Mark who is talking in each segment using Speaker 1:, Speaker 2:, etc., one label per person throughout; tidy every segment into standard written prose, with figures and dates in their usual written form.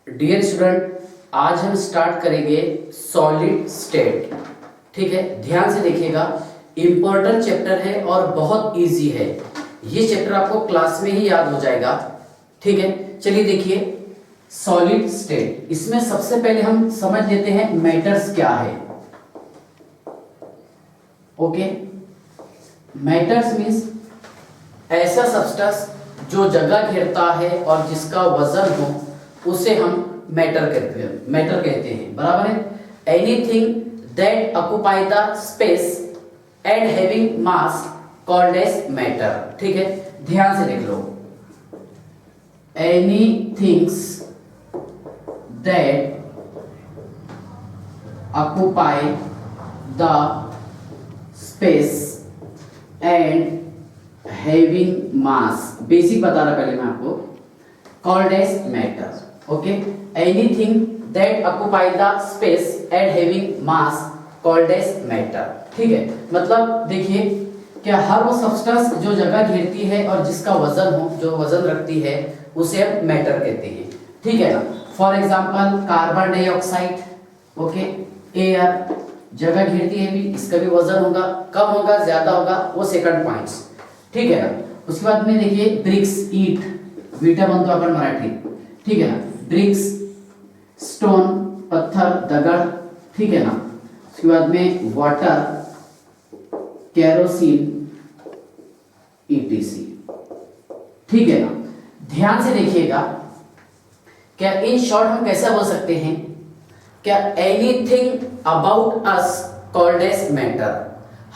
Speaker 1: Dear student, आज हम start करेंगे सॉलिड स्टेट। ठीक है, ध्यान से देखिएगा, इंपॉर्टेंट चैप्टर है और बहुत इजी है। ये चैप्टर आपको क्लास में ही याद हो जाएगा। ठीक है, चलिए देखिए सॉलिड स्टेट। इसमें सबसे पहले हम समझ लेते हैं मैटर्स क्या है। ओके, मैटर्स मीन्स ऐसा सब्सटेंस जो जगह घेरता है और जिसका वजन हो उसे हम मैटर कहते हैं। बराबर है। Anything that occupy the space and having mass called as matter. ठीक है, ध्यान से देख लो। Any things that occupy the space and having mass, basic बता रहा पहले मैं आपको, called as matter. Okay, anything that occupy the space and having mass called as matter. ठीक है, मतलब देखिए क्या हर वो सब्सटेंस जो जगह घेरती है और जिसका वजन हो, जो वजन रखती है, उसे हम मैटर कहते हैं। ठीक है ना। For example carbon dioxide, okay, air जगह घेरती है भी, इसका भी वजन होगा, कम होगा ज्यादा होगा, वो सेकंड पॉइंट्स। ठीक है ना। उसके बाद में देखिए ब्रिक्स, ईट, बीटा बनतो अपन मराठी। ठीक है ना। ब्रिक्स, स्टोन, पत्थर, दगड़। ठीक है ना। उसके बाद में वाटर, केरोसिन, ईटीसी। ठीक है ना। ध्यान से देखिएगा, क्या इन शॉर्ट हम कैसे बोल सकते हैं, क्या anything about us called as matter.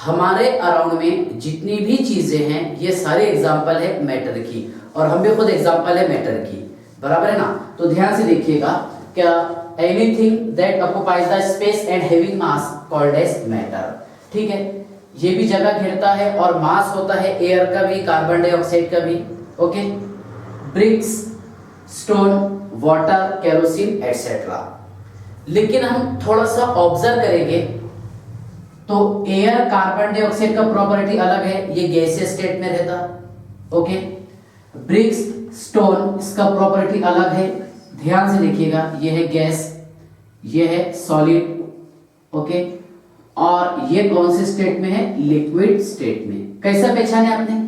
Speaker 1: हमारे अराउंड में जितनी भी चीजें हैं ये सारे एग्जाम्पल है मैटर की, और हम भी खुद एग्जाम्पल है मैटर की। बराबर है ना। तो ध्यान से देखिएगा, क्या anything that occupies the space and having mass called as matter. ठीक है, ये भी जगह घेरता है और मास होता है एयर का भी, कार्बन डाइऑक्साइड का भी। Okay, bricks, stone, water, kerosene etcetera. लेकिन हम थोड़ा सा ऑब्जर्व करेंगे तो एयर, कार्बन डाइऑक्साइड का प्रॉपर्टी अलग है, ये गैसीय स्टेट में रहता। ओके, ब्रिक्स, स्टोन, इसका प्रॉपर्टी अलग है। ध्यान से देखिएगा, ये है गैस, ये है सॉलिड। ओके, और ये कौन से स्टेट में है, लिक्विड स्टेट में। कैसा पहचाने आपने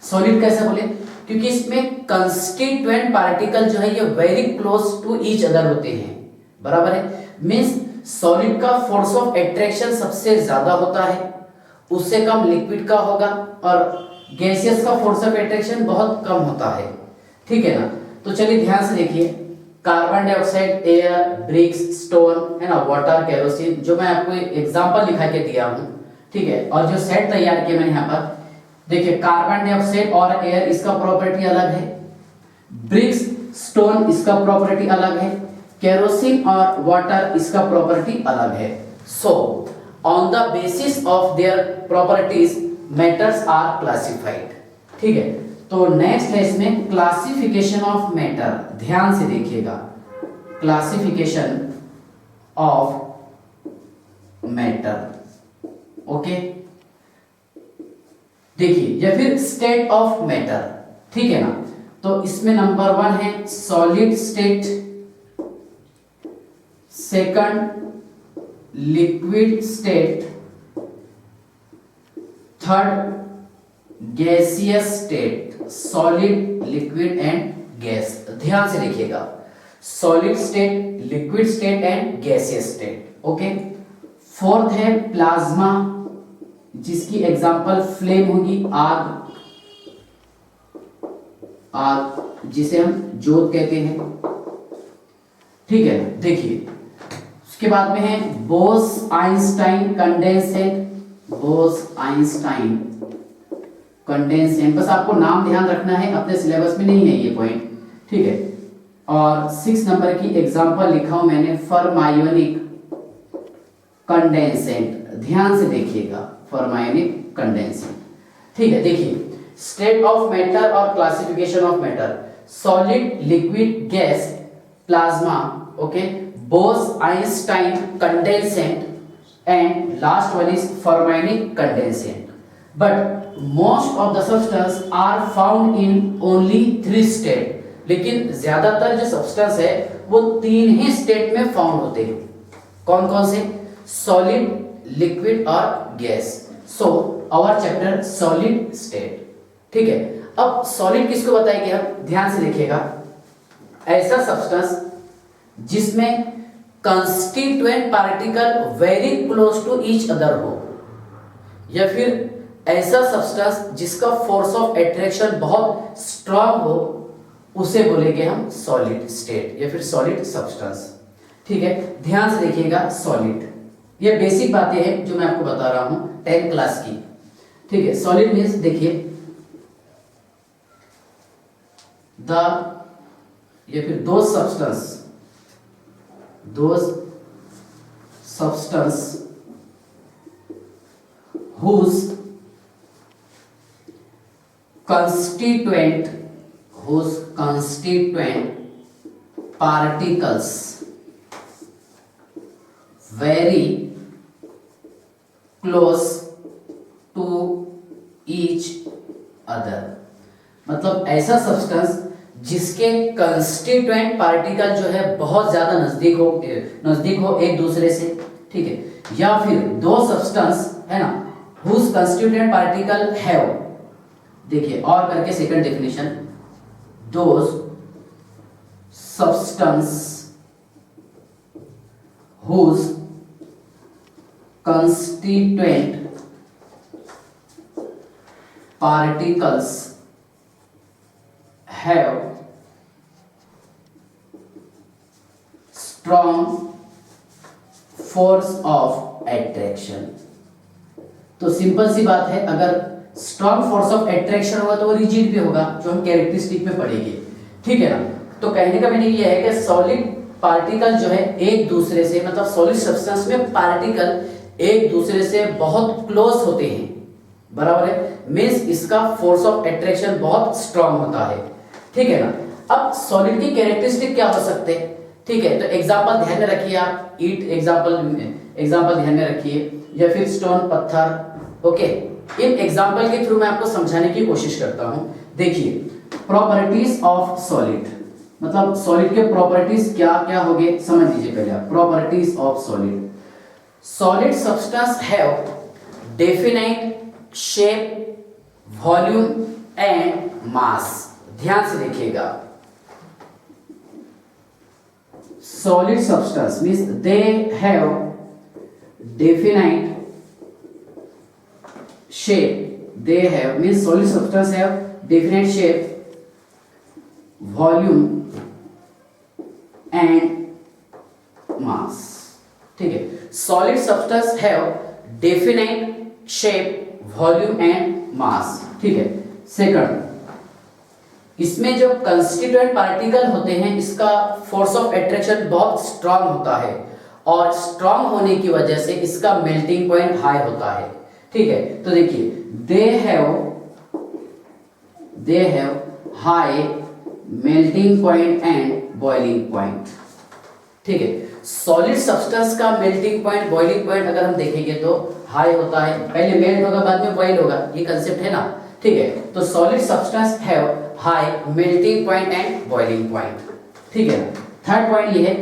Speaker 1: सॉलिड कैसे बोले, क्योंकि इसमें कंस्टिट्यूएंट पार्टिकल जो है ये very close to each other होते हैं। बराबर है। मींस सॉलिड का फोर्स ऑफ अट्रैक्शन सबसे ज्यादा होता है, उससे कम लिक्विड का होगा, और गैसियस का फोर्स ऑफ अट्रैक्शन बहुत कम होता है। ठीक है ना। तो चलिए ध्यान से देखिए, carbon dioxide, air, bricks, stone, है ना, वाटर, केरोसिन, जो मैं आपको एग्जांपल लिखा के दिया हूं। ठीक है, और जो सेट तैयार किया मैंने यहाँ पर, देखिए कार्बन डाइऑक्साइड और एयर इसका प्रॉपर्टी अलग है, ब्रिक्स, स्टोन इसका प्रॉपर्टी अलग है, केरोसिन और वाटर इसका प्रॉपर्टी अलग है। So on the basis of their properties matters are classified. ठीक है, तो नेक्स्ट है इसमें क्लासिफिकेशन ऑफ मैटर। ध्यान से देखिएगा, क्लासिफिकेशन ऑफ मैटर। ओके, देखिए, या फिर स्टेट ऑफ मैटर। ठीक है ना। तो इसमें नंबर 1 है solid state, second liquid state, third gaseous state, solid, liquid and gas. ध्यान से देखिएगा, solid state, liquid state and gaseous state. Okay, fourth है प्लाज्मा, जिसकी एग्जांपल फ्लेम होगी, आग, जिसे हम ज्योत कहते हैं। ठीक है, देखिए उसके बाद में है Bose Einstein condensate, Bose Einstein condensate. बस आपको नाम ध्यान रखना है, अपने सिलेबस में नहीं है ये पॉइंट। ठीक है, और 6 नंबर की एग्जांपल लिखा हूं मैंने, फर्मायोनिक कंडेंसेट। ध्यान से देखिएगा, फर्मायोनिक कंडेंसेट। ठीक है, देखिए स्टेट ऑफ मैटर और classification of matter, solid, liquid, gas, plasma, okay, Bose Einstein condensate, and last one is fermionic condensate. But most of the substance are found in only 3 state. लेकिन ज्यादातर जो सब्सटेंस है वो तीन ही स्टेट में found होते हैं। कौन कौन से? सॉलिड, लिक्विड और gas. So our chapter solid state. ठीक है, अब सॉलिड किसको बताएंगे हम? ध्यान से देखिएगा, ऐसा सब्सटेंस जिसमें constituent particle very close to each other हो, या फिर ऐसा सब्सटेंस जिसका फोर्स ऑफ अट्रैक्शन बहुत स्ट्रांग हो, उसे बोलेंगे हम सॉलिड स्टेट या फिर सॉलिड सब्सटेंस। ठीक है, ध्यान से देखिएगा, सॉलिड, ये बेसिक बातें हैं जो मैं आपको बता रहा हूं 10th क्लास की। ठीक है, सॉलिड मीन्स देखिए द या फिर दो substance whose constituent particles very close to each other। मतलब ऐसा सब्सटेंस जिसके कंस्टिट्यूएंट पार्टिकल जो है बहुत ज्यादा नजदीक हो एक दूसरे से। ठीक है, या फिर दो सब्सटेंस है ना whose constituent particle have, देखिए और करके second definition, those substance whose constituent particles have strong force of attraction। तो सिंपल सी बात है, अगर स्ट्रॉन्ग फोर्स ऑफ अट्रैक्शन होगा तो वो रिजिड भी होगा, जो हम कैरेक्टरिस्टिक में पढ़ेंगे। ठीक है ना, तो कहने का मीनिंग ये है कि सॉलिड पार्टिकल जो है एक दूसरे से, मतलब सॉलिड सब्सटेंस में पार्टिकल एक दूसरे से बहुत क्लोज होते हैं, बराबर है, मींस इसका फोर्स ऑफ अट्रैक्शन बहुत स्ट्रॉन्ग होता है। ठीक है ना, अब सॉलिड की कैरेक्टरिस्टिक क्या हो सकते हैं? ठीक है, तो एग्जांपल ध्यान में रखिए आप, ईट एग्जांपल ध्यान में रखिए, या फिर स्टोन, पत्थर। ओके, इन एग्जांपल के थ्रू मैं आपको समझाने की कोशिश करता हूं। देखिए, प्रॉपर्टीज ऑफ सॉलिड, मतलब सॉलिड के प्रॉपर्टीज क्या क्या होंगे समझ लीजिए पहले आप। Properties of solid, solid substance have definite shape, volume and mass. ध्यान से देखिएगा, solid substance means they have definite shape, they have means solid substance have definite shape, volume and mass। ठीक है, solid substance have definite shape, volume and mass। ठीक है, second, इसमें जो constituent particle होते हैं इसका फोर्स ऑफ अट्रैक्शन बहुत स्ट्रांग होता है, और स्ट्रांग होने की वजह से इसका मेल्टिंग पॉइंट हाई होता है। ठीक है, तो देखिए, they have high melting point and boiling point. ठीक है, सॉलिड सब्सटेंस का मेल्टिंग पॉइंट, बॉइलिंग पॉइंट अगर हम देखेंगे तो हाई होता है, पहले मेल्ट होगा बाद में बॉइल होगा, ये कंसेप्ट है ना। ठीक है, तो solid substance have high melting point and boiling point. ठीक है, थर्ड पॉइंट ये है,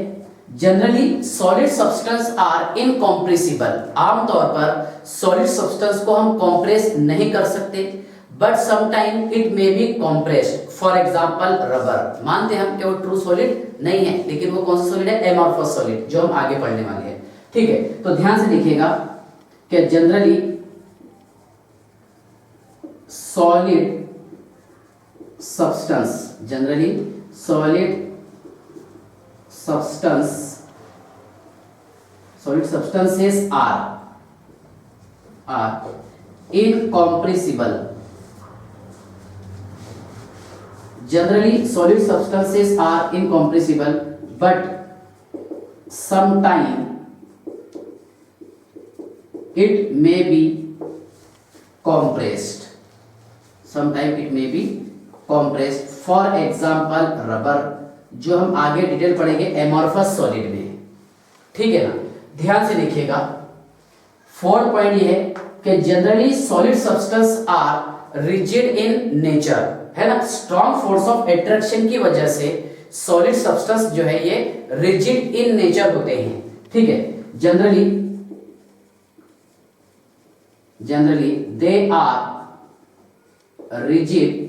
Speaker 1: generally solid substance are incompressible. आमतौर पर सॉलिड सब्सटेंस को हम कॉम्प्रेस नहीं कर सकते, but sometime it may be compressed. For example rubber, मानते हम कि वो ट्रू सॉलिड नहीं है, लेकिन वो कौन सा सॉलिड है? एमॉर्फस सॉलिड, जो हम आगे पढ़ने वाले हैं। ठीक है, तो ध्यान से देखिएगा कि generally solid substances are incompressible। Generally solid substances are incompressible, but sometime it may be compressed, for example rubber, जो हम आगे डिटेल पढ़ेंगे एमॉर्फस सॉलिड में। ठीक है ना, ध्यान से देखिएगा, फोर्थ पॉइंट ये है कि generally solid substance are rigid in nature, है ना, स्ट्रॉन्ग फोर्स ऑफ अट्रैक्शन की वजह से सॉलिड सब्सटेंस जो है ये रिजिड इन नेचर होते हैं, ठीक है। Generally they are rigid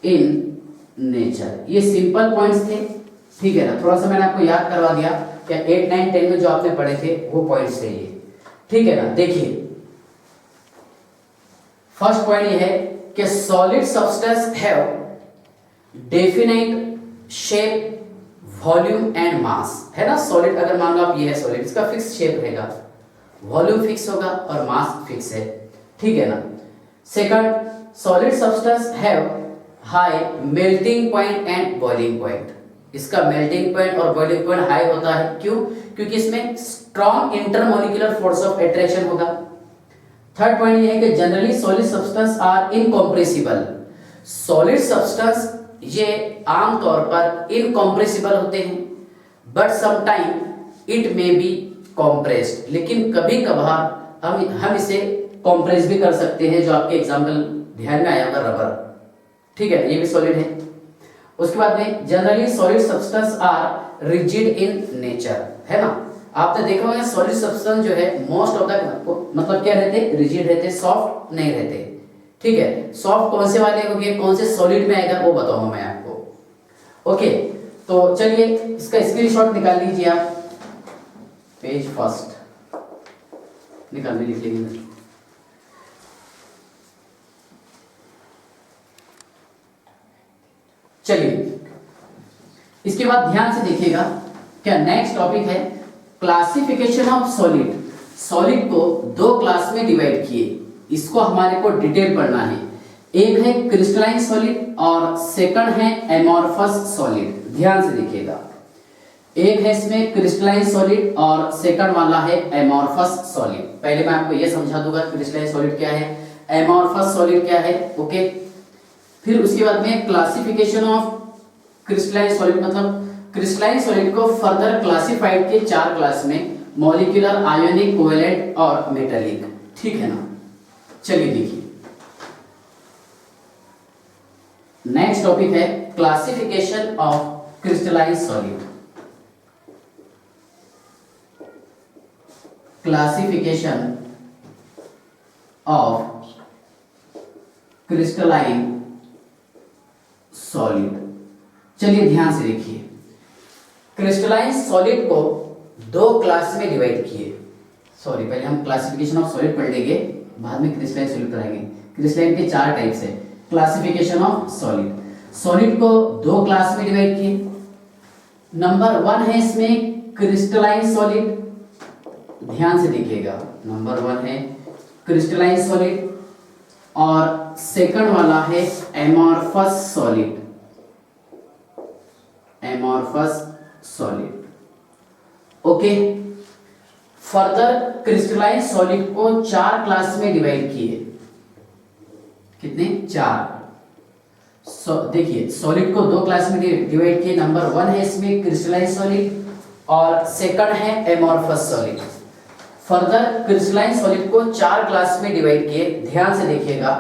Speaker 1: in nature. ये सिंपल पॉइंट्स थे, ठीक है ना। थोड़ा सा मैंने आपको याद करवा दिया, क्या 8, 9, 10 में जो आपने पढ़े थे वो पॉइंट्स थे ये, ठीक है ना। देखिए फर्स्ट पॉइंट ये है कि solid substance have definite shape, volume and mass, है ना। सॉलिड अगर मान लो आप ये है सॉलिड, इसका फिक्स शेप रहेगा, वॉल्यूम फिक्स होगा और मास फिक्स है, ठीक है ना। Second, solid substance have high melting point and boiling point. इसका मेल्टिंग पॉइंट और बॉइलिंग पॉइंट हाई होता है, क्यों? क्योंकि इसमें strong intermolecular force of attraction होगा। थर्ड पॉइंट ये है कि generally solid substance are incompressible. Solid substance ये आमतौर पर इनकॉम्प्रेसिबल होते हैं, but sometime it may be compressed, लेकिन कभी कभार हम इसे कॉम्प्रेस भी कर सकते हैं, जो आपके एग्जाम्पल ध्यान में आया होगा रबर, ठीक है, ये भी सॉलिड है। उसके बाद में generally solid substance are rigid in nature, है ना। आपने देखा होगा सॉलिड सब्सटेंस जो है मोस्ट ऑफ द मतलब क्या रहते, रिजिड रहते, सॉफ्ट नहीं रहते, ठीक है। सॉफ्ट कौन से वाले होंगे, कौन से सॉलिड में आएगा वो बताऊंगा मैं आपको। ओके, तो चलिए इसका स्क्रीनशॉट निकाल लीजिए आप, पेज फर्स्ट निकाल लिख लेंगे। चलिए इसके बाद ध्यान से देखिएगा, क्या नेक्स्ट टॉपिक है क्लासिफिकेशन ऑफ सॉलिड। सॉलिड को दो क्लास में डिवाइड किए, इसको हमारे को डिटेल पढ़ना है। एक है क्रिस्टलाइन सॉलिड और सेकंड है एमॉर्फस सॉलिड। ध्यान से देखिएगा, एक है इसमें क्रिस्टलाइन सॉलिड और सेकंड वाला है एमॉर्फस सॉलिड। पहले मैं आपको यह समझा दूंगा क्रिस्टलाइन सॉलिड क्या है, एमॉर्फस सॉलिड क्या है, ओके। फिर उसके बाद में क्लासिफिकेशन ऑफ क्रिस्टलाइन सॉलिड, मतलब क्रिस्टलाइन सॉलिड को फर्दर क्लासिफाइड के 4 क्लास में, मॉलिक्यूलर, आयोनिक, कोवेलेंट और मेटालिक, ठीक है ना। चलिए देखिए नेक्स्ट टॉपिक है classification of crystalline solid. Classification of crystalline solid. चलिए ध्यान से देखिए, क्रिस्टलाइन सॉलिड को दो क्लास में डिवाइड किए। सॉरी, पहले हम क्लासिफिकेशन ऑफ सॉलिड पढ़ लेंगे, बाद में क्रिस्टलाइन सॉलिड पढ़ेंगे। क्रिस्टलाइन के 4 टाइप्स है। क्लासिफिकेशन ऑफ सॉलिड, सॉलिड को दो क्लास में डिवाइड किए। नंबर 1 है इसमें क्रिस्टलाइन सॉलिड, ध्यान से देखिएगा, नंबर 1 है क्रिस्टलाइन सॉलिड और सेकंड वाला है amorphous solid. Amorphous solid, okay. Further crystalline solid को 4 क्लास में डिवाइड किए। कितने? 4। देखिए सॉलिड को दो क्लास में डिवाइड किए। नंबर 1 है इसमें क्रिस्टलाइन सॉलिड और सेकंड है amorphous solid. Further crystalline solid को 4 क्लास में डिवाइड किए। ध्यान से देखिएगा,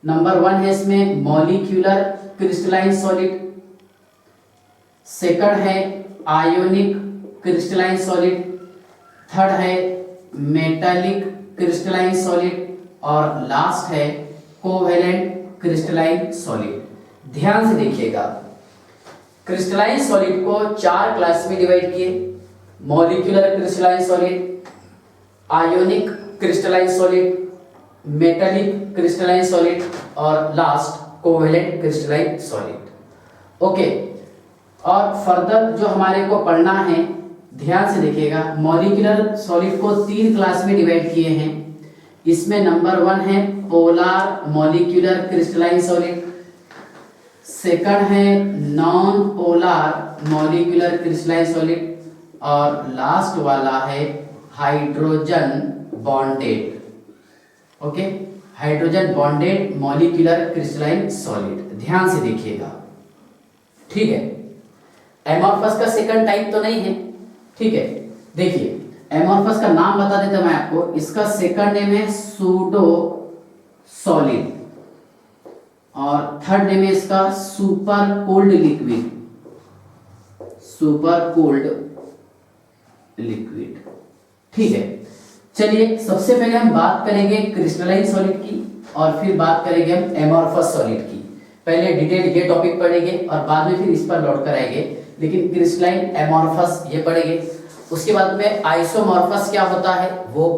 Speaker 1: नंबर 1 है इसमें मॉलिक्यूलर क्रिस्टलाइन सॉलिड, सेकंड है आयोनिक क्रिस्टलाइन सॉलिड, थर्ड है मेटालिक क्रिस्टलाइन सॉलिड और लास्ट है कोवेलेंट क्रिस्टलाइन सॉलिड। ध्यान से देखिएगा, क्रिस्टलाइन सॉलिड को 4 क्लास में डिवाइड किए। Molecular crystalline solid, ionic crystalline solid, metallic crystalline solid और last covalent crystalline solid, okay. और फर्दर जो हमारे को पढ़ना है, ध्यान से देखिएगा, मॉलिक्यूलर सॉलिड को 3 क्लास में डिवाइड किए हैं। इसमें नंबर 1 है polar molecular crystalline solid, second है non polar molecular crystalline solid और लास्ट वाला है hydrogen bonded, okay, hydrogen bonded molecular crystalline solid. ध्यान से देखिएगा, ठीक है। एमॉर्फस का सेकंड टाइप तो नहीं है, ठीक है। देखिए एमॉर्फस का नाम बता देता मैं आपको, इसका सेकंड नेम है सूडो सॉलिड। और थर्ड नेम है इसका super cold liquid, super cold liquid. ठीक है, चलिए सबसे पहले हम बात करेंगे क्रिस्टलाइन सॉलिड की और फिर बात करेंगे हम एमॉर्फस सॉलिड की। पहले डिटेल ये टॉपिक पढ़ेंगे और बाद में फिर इस पर लौट कर आएंगे, लेकिन क्रिस्टलाइन एमॉर्फस ये पढ़ेंगे। उसके बाद में आइसोमॉर्फस क्या होता है वो,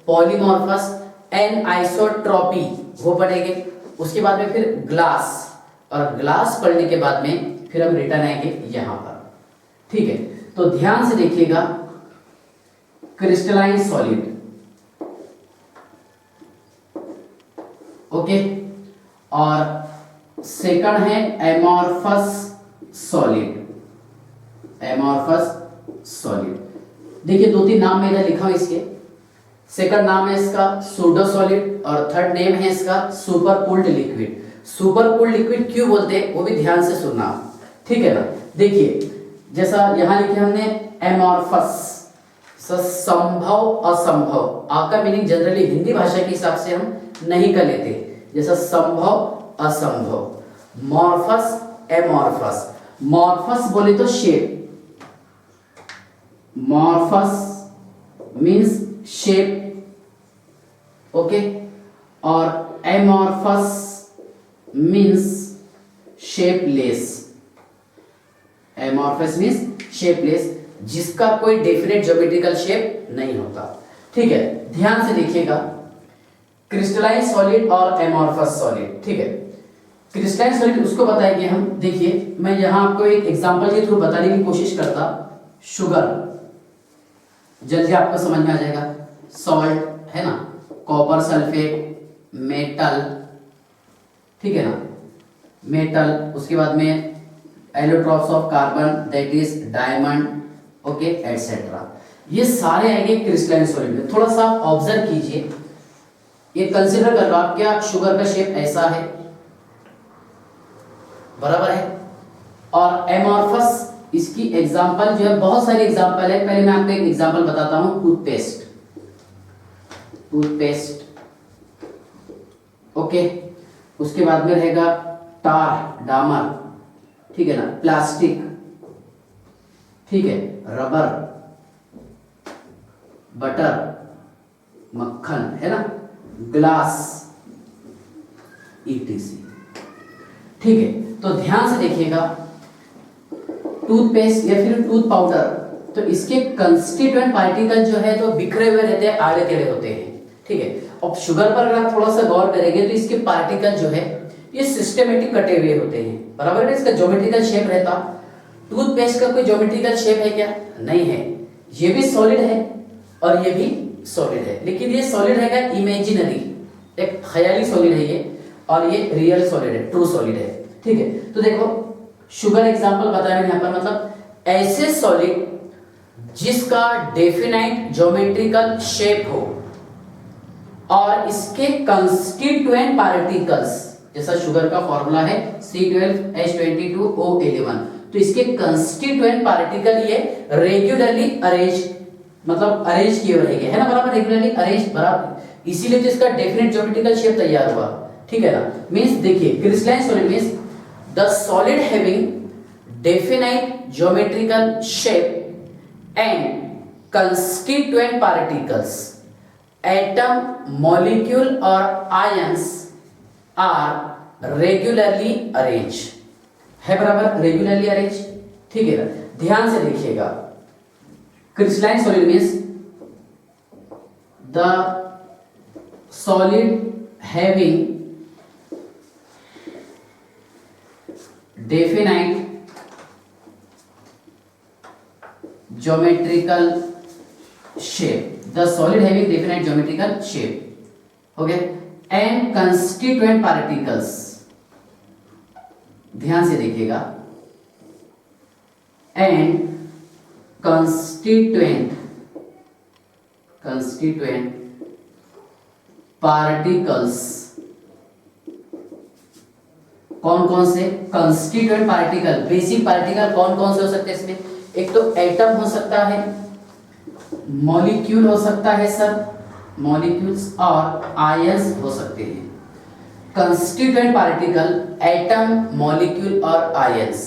Speaker 1: पॉलीमॉर्फस, एनआइसोट्रॉपी वो पढ़ेंगे। उसके बाद में फिर ग्लास, और ग्लास पढ़ने के बाद में फिर हम रिटर्न आएंगे यहां पर। ठीक है, तो ध्यान से देखिएगा, क्रिस्टलाइन सॉलिड, ओके, और सेकंड है एमॉर्फस सॉलिड, एमॉर्फस सॉलिड। देखिए दो तीन नाम मैं इधर लिखा हूं इसके। सेकंड नाम है इसका सूडो सॉलिड और थर्ड नेम है इसका super cooled liquid. Super cooled liquid क्यों बोलते हैं वो भी ध्यान से सुनना, ठीक है ना। देखिए जैसा यहां लिखे हमने एमॉर्फस, संभव असंभव, आपका मीनिंग जनरली हिंदी भाषा के हिसाब से हम नहीं कर लेते, जैसा संभव असंभव। मॉर्फस एमॉर्फस, मॉर्फस बोले तो शेप, मॉर्फस मींस शेप, ओके, और amorphous means shapeless, amorphous means shapeless, जिसका कोई डेफिनेट ज्योमेट्रिकल शेप नहीं होता। ठीक है, ध्यान से देखिएगा, क्रिस्टलाइन सॉलिड और एमॉर्फस सॉलिड। ठीक है, क्रिस्टलाइन सॉलिड उसको बताएंगे हम। देखिए मैं यहां आपको एक एग्जांपल के थ्रू बताने की कोशिश करता, शुगर, जल्दी आपको समझ में आ जाएगा। सॉल्ट है ना, कॉपर सल्फेट, मेटल, ठीक है ना, मेटल। उसके बाद में allotropes of carbon, that is diamond, okay, etcetera. ये सारे आएंगे क्रिस्टलाइन सॉलिड में। थोड़ा सा ऑब्जर्व कीजिए, ये कंसीडर कर लो आप, क्या शुगर का शेप ऐसा है, बराबर है। और एमॉर्फस, इसकी एग्जांपल जो है, बहुत सारी एग्जांपल है। पहले मैं आपको एक एग्जांपल बताता हूं, टूथपेस्ट, टूथपेस्ट, ओके। उसके बाद में रहेगा टार, डामर, ठीक है ना, प्लास्टिक, ठीक है, रबर, बटर, मक्खन, है ना, ग्लास, ईटीसी। ठीक है, तो ध्यान से देखिएगा, टूथपेस्ट या फिर टूथ पाउडर, तो इसके कंस्टिट्यूएंट पार्टिकल जो है तो बिखरे हुए रहते हैं, आड़े टेढ़े होते हैं। ठीक है, अब शुगर पर अगर आप थोड़ा सा गौर करेंगे तो इसके पार्टिकल जो है ये सिस्टेमेटिक कटे हुए होते हैं, बराबर है। इसका ज्योमेट्रिकल शेप रहता। टूथपेस्ट का कोई ज्योमेट्रिकल शेप है क्या? नहीं है। ये भी सॉलिड है और ये भी सॉलिड है, लेकिन ये सॉलिड रहेगा इमेजिनरी, एक ख्याली सॉलिड है ये, और ये रियल सॉलिड है, ट्रू सॉलिड है। ठीक है, तो देखो शुगर एग्जांपल बताया मैंने यहाँ पर, मतलब ऐसे सॉलिड जिसका डेफिनाइट ज्योमेट्रिकल शेप हो और इसके कंस्टिट्यूएंट पार्टिकल्स, जैसा शुगर का फॉर्मूला है C12H22O11, तो इसके कंस्टिट्यूएंट पार्टिकल ये रेगुलरली अरेंज, मतलब अरेंज किए रहेंगे, है ना, बराबर, रेगुलरली अरेंज, बराबर, इसीलिए तो इसका डेफिनेट ज्योमेट्रिकल शेप तैयार हुआ। ठीक है ना, मींस देखिए crystalline solid means the solid having definite geometrical shape and constituent particles, atom, molecule और आयंस आर रेगुलरली अरेंज, है बराबर, रेगुलरली अरेंज। ठीक है ना, ध्यान से देखिएगा, crystalline solid means the solid having definite geometrical shape, the solid having definite geometrical shape, okay, and constituent particles, ध्यान से देखिएगा, and constituent particles, कौन कौन से कंस्टिट्यूएंट पार्टिकल, बेसिक पार्टिकल कौन कौन से हो सकते हैं इसमें? एक तो एटम हो सकता है, मॉलिक्यूल हो सकता है सर, मॉलिक्यूल्स, और आयंस हो सकते हैं। constituent particle, atom, molecule or ions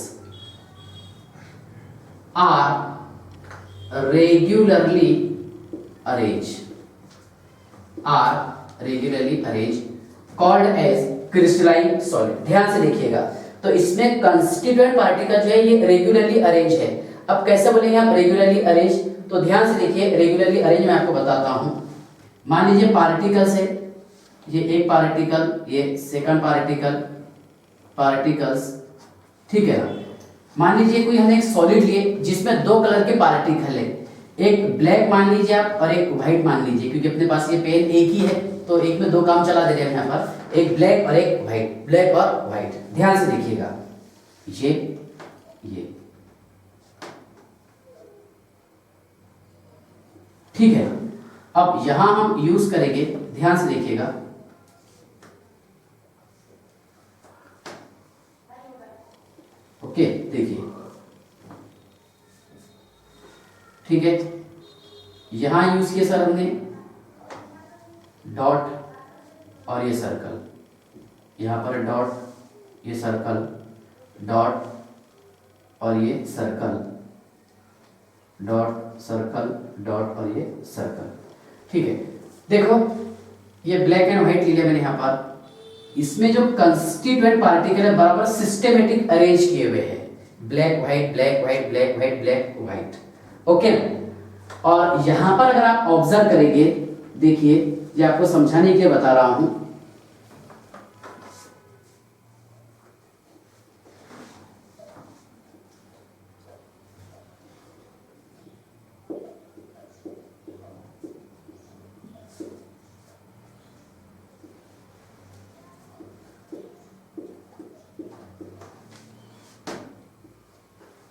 Speaker 1: are regularly arranged called as crystalline solid। ध्यान से देखिएगा, तो इसमें कंस्टिट्यूएंट पार्टिकल जो है ये रेगुलरली अरेंज है। अब कैसे बोलेंगे आप रेगुलरली अरेंज? तो ध्यान से देखिए, रेगुलरली अरेंज मैं आपको बताता हूं। मान लीजिए पार्टिकल्स है, ये एक पार्टिकल, ये सेकंड पार्टिकल्स, ठीक है ना। मान लीजिए कोई हमने एक सॉलिड लिए जिसमें दो कलर के पार्टिकल है, एक ब्लैक मान लीजिए आप और एक व्हाइट मान लीजिए, क्योंकि अपने पास ये पेन एक ही है तो एक में दो काम चला दे रहे हैं यहाँ पर, एक ब्लैक और एक व्हाइट, ब्लैक और व्हाइट। ध्यान से देखिएगा, ये ठीक है। अब यहां हम यूज करेंगे, ध्यान से देखिएगा, ओके देखिए, ठीक है। यहां यूज किया सर हमने डॉट और ये सर्कल, यहां पर डॉट, ये सर्कल, डॉट और ये सर्कल, डॉट सर्कल, डॉट और ये सर्कल, ठीक है। देखो ये ब्लैक एंड व्हाइट लिया मैंने यहाँ पर, इसमें जो कंस्टिट्यूएंट पार्टिकल है बराबर सिस्टेमेटिक अरेंज किए हुए हैं, black white black white black white black white, okay. और यहां पर अगर आप ऑब्जर्व करेंगे, देखिए ये आपको समझाने के लिए बता रहा हूं,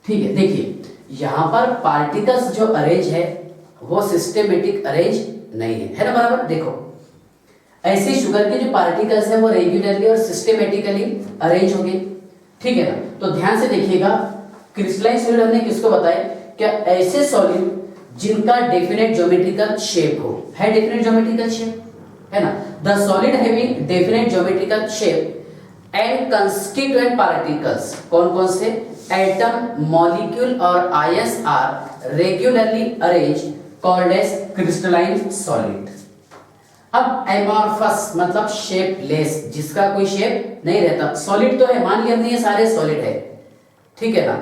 Speaker 1: ठीक है। देखिए यहां पर पार्टिकल्स जो अरेंज है वो सिस्टेमेटिक अरेंज नहीं है ना, बराबर। देखो ऐसे शुगर के जो पार्टिकल्स है वो रेगुलरली और सिस्टेमेटिकली अरेंज होंगे, ठीक है ना। तो ध्यान से देखिएगा, क्रिस्टलाइन सॉलिड हमने किसको बताया? क्या ऐसे सॉलिड जिनका डेफिनेट ज्योमेट्रिकल शेप हो, है डेफिनेट ज्योमेट्रिकल शेप, है ना। The solid having definite geometrical shape and constituent particles, कौन कौन से? एटम, मॉलिक्यूल और ions are regularly arrange called as crystalline solid. अब एमॉर्फस मतलब शेपलेस, जिसका कोई शेप नहीं रहता, सॉलिड तो है, मान लिया हमने ये सारे सॉलिड है, ठीक है ना।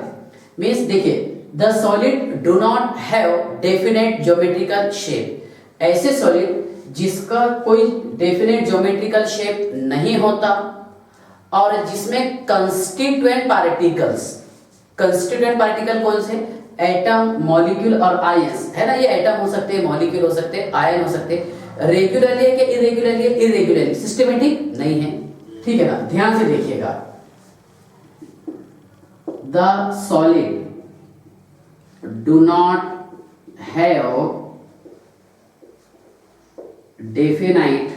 Speaker 1: मींस देखिए, the solid do not have definite geometrical shape, ऐसे सॉलिड जिसका कोई डेफिनेट ज्योमेट्रिकल शेप नहीं होता और जिसमें कंस्टिट्यूएंट पार्टिकल्स, कंस्टिट्यूएंट पार्टिकल कौन से? एटम, मॉलिक्यूल और आयंस, है ना। ये एटम हो सकते हैं, मॉलिक्यूल हो सकते हैं, आयन हो सकते हैं। रेगुलरली है कि इरेगुलरली है? इरेगुलरली, सिस्टेमेटिक नहीं है, ठीक है ना। ध्यान से देखिएगा, the solid do not have definite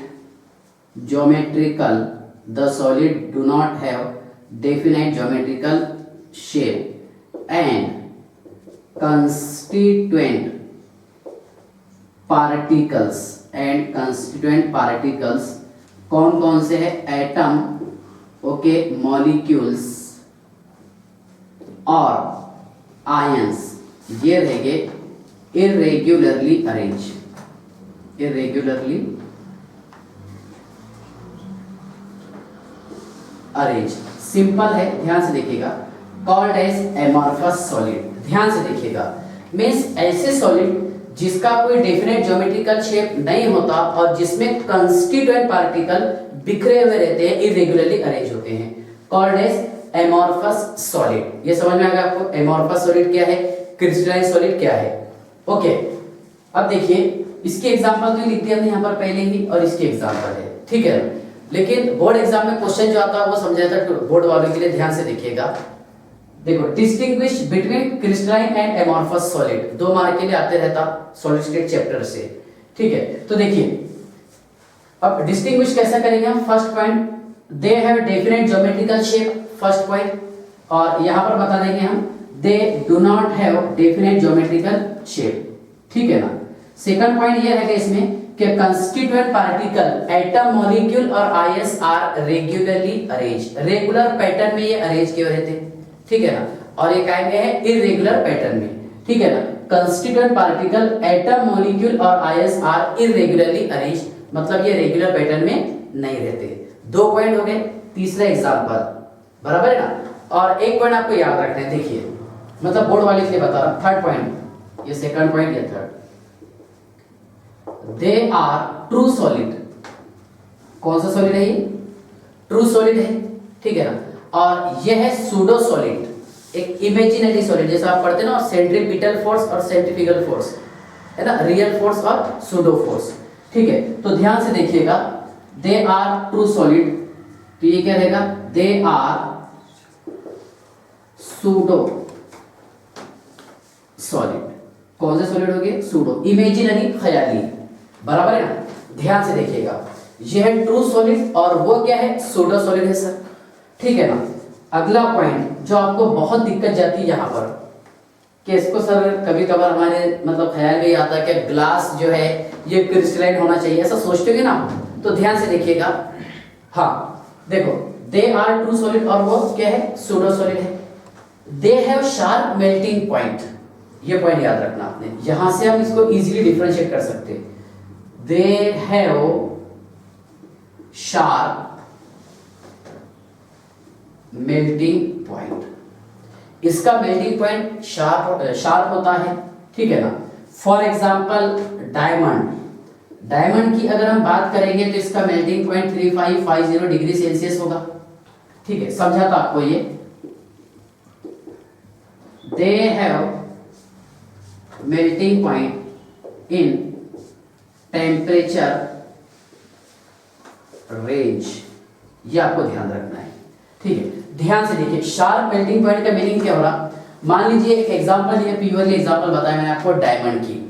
Speaker 1: geometrical, the solid do not have definite geometrical shape and constituent particles, and constituent particles कौन कौन से है? एटम, ओके, मॉलिक्यूल्स और आयंस, ये रहेंगे irregularly arrange, irregularly arrange, simple है, ध्यान से देखिएगा, कॉल्ड एज एमॉर्फस सॉलिड। ध्यान से देखिएगा, मींस ऐसे सॉलिड जिसका कोई डेफिनेट ज्योमेट्रिकल शेप नहीं होता और जिसमें कंस्टिट्यूएंट पार्टिकल बिखरे हुए रहते हैं, इरेगुलरली अरेंज होते हैं, कॉल्ड एज एमॉर्फस सॉलिड। ये समझ में आ गया आपको? एमॉर्फस सॉलिड क्या है, क्रिस्टलाइन सॉलिड क्या है, ओके। अब देखिए इसकी एग्जांपल तो लिख दिया हमने यहाँ पर पहले ही, और इसकी एग्जांपल है, ठीक है। लेकिन बोर्ड एग्जाम में क्वेश्चन जो आता है वो समझाया था, बोर्ड वालों के लिए ध्यान से देखिएगा। देखो, distinguish between crystalline and amorphous solid, 2 mark के लिए आते रहता सॉलिड स्टेट चैप्टर से, ठीक है। तो देखिए अब डिस्टिंग्विश कैसा करेंगे हम? First point, they have definite geometrical shape, first point, और यहां पर बता देंगे हम they do not have definite geometrical shape, ठीक है ना। सेकंड पॉइंट ये रहेगा इसमें कि कंस्टिट्यूएंट पार्टिकल एटम मॉलिक्यूल और ions are regularly arrange, regular pattern में ये अरेंज किए रहते हैं, ठीक है ना, और एक आएंगे है इरेगुलर पैटर्न में, ठीक है ना। कंस्टिट्यूएंट पार्टिकल एटम मॉलिक्यूल और आयंस आर इरेगुलरली अरेंज, मतलब ये रेगुलर पैटर्न में नहीं रहते। 2 पॉइंट हो गए। तीसरा एग्जांपल, बराबर है ना। और एक पॉइंट आपको याद रखना है, देखिए मतलब बोर्ड वाले के लिए बता रहा, थर्ड पॉइंट, ये सेकंड पॉइंट, ये third. They are true solid, कौन सा सॉलिड है ये? ट्रू सॉलिड है, ठीक है ना। और यह है सूडो सॉलिड, एक इमेजिनरी सॉलिड, जैसा आप पढ़ते हैं ना सेंट्रीपिटल फोर्स और सेंट्रीफ्यूगल फोर्स, है ना, रियल फोर्स और सूडो फोर्स, ठीक है। तो ध्यान से देखिएगा, दे आर ट्रू सॉलिड, तो ये क्या रहेगा? दे आर सूडो सॉलिड, कौन से सॉलिड हो गए? सूडो, इमेजिनरी, ख्याली, बराबर है ना। ध्यान से देखिएगा, यह है ट्रू सॉलिड और वो क्या है? सूडो सॉलिड है सर, ठीक है ना। अगला पॉइंट जो आपको बहुत दिक्कत जाती है यहाँ पर, कि इसको सर कभी कभार हमारे मतलब ख्याल में आता है कि ग्लास जो है ये क्रिस्टलाइन होना चाहिए, ऐसा सोचते हो ना, तो ध्यान से देखिएगा। हाँ देखो, दे आर ट्रू सॉलिड और वो क्या है? सूडो सॉलिड है। They have sharp melting point, ये पॉइंट याद रखना आपने, यहां से हम इसको इजीली डिफरेंशिएट कर सकते हैं। They have sharp melting point, इसका मेल्टिंग पॉइंट शार्प होता है, ठीक है ना। फॉर एग्जांपल डायमंड, डायमंड की अगर हम बात करेंगे तो इसका मेल्टिंग पॉइंट 3550 डिग्री सेल्सियस होगा, ठीक है, समझा था आपको ये। They have melting point in temperature range, ये आपको ध्यान रखना है, ठीक है। ध्यान से देखिए, शार्प मेल्टिंग पॉइंट का मीनिंग क्या हो रहा? मान लीजिए एक एग्जांपल, ये प्योरली एग्जांपल बताया मैंने आपको डायमंड की,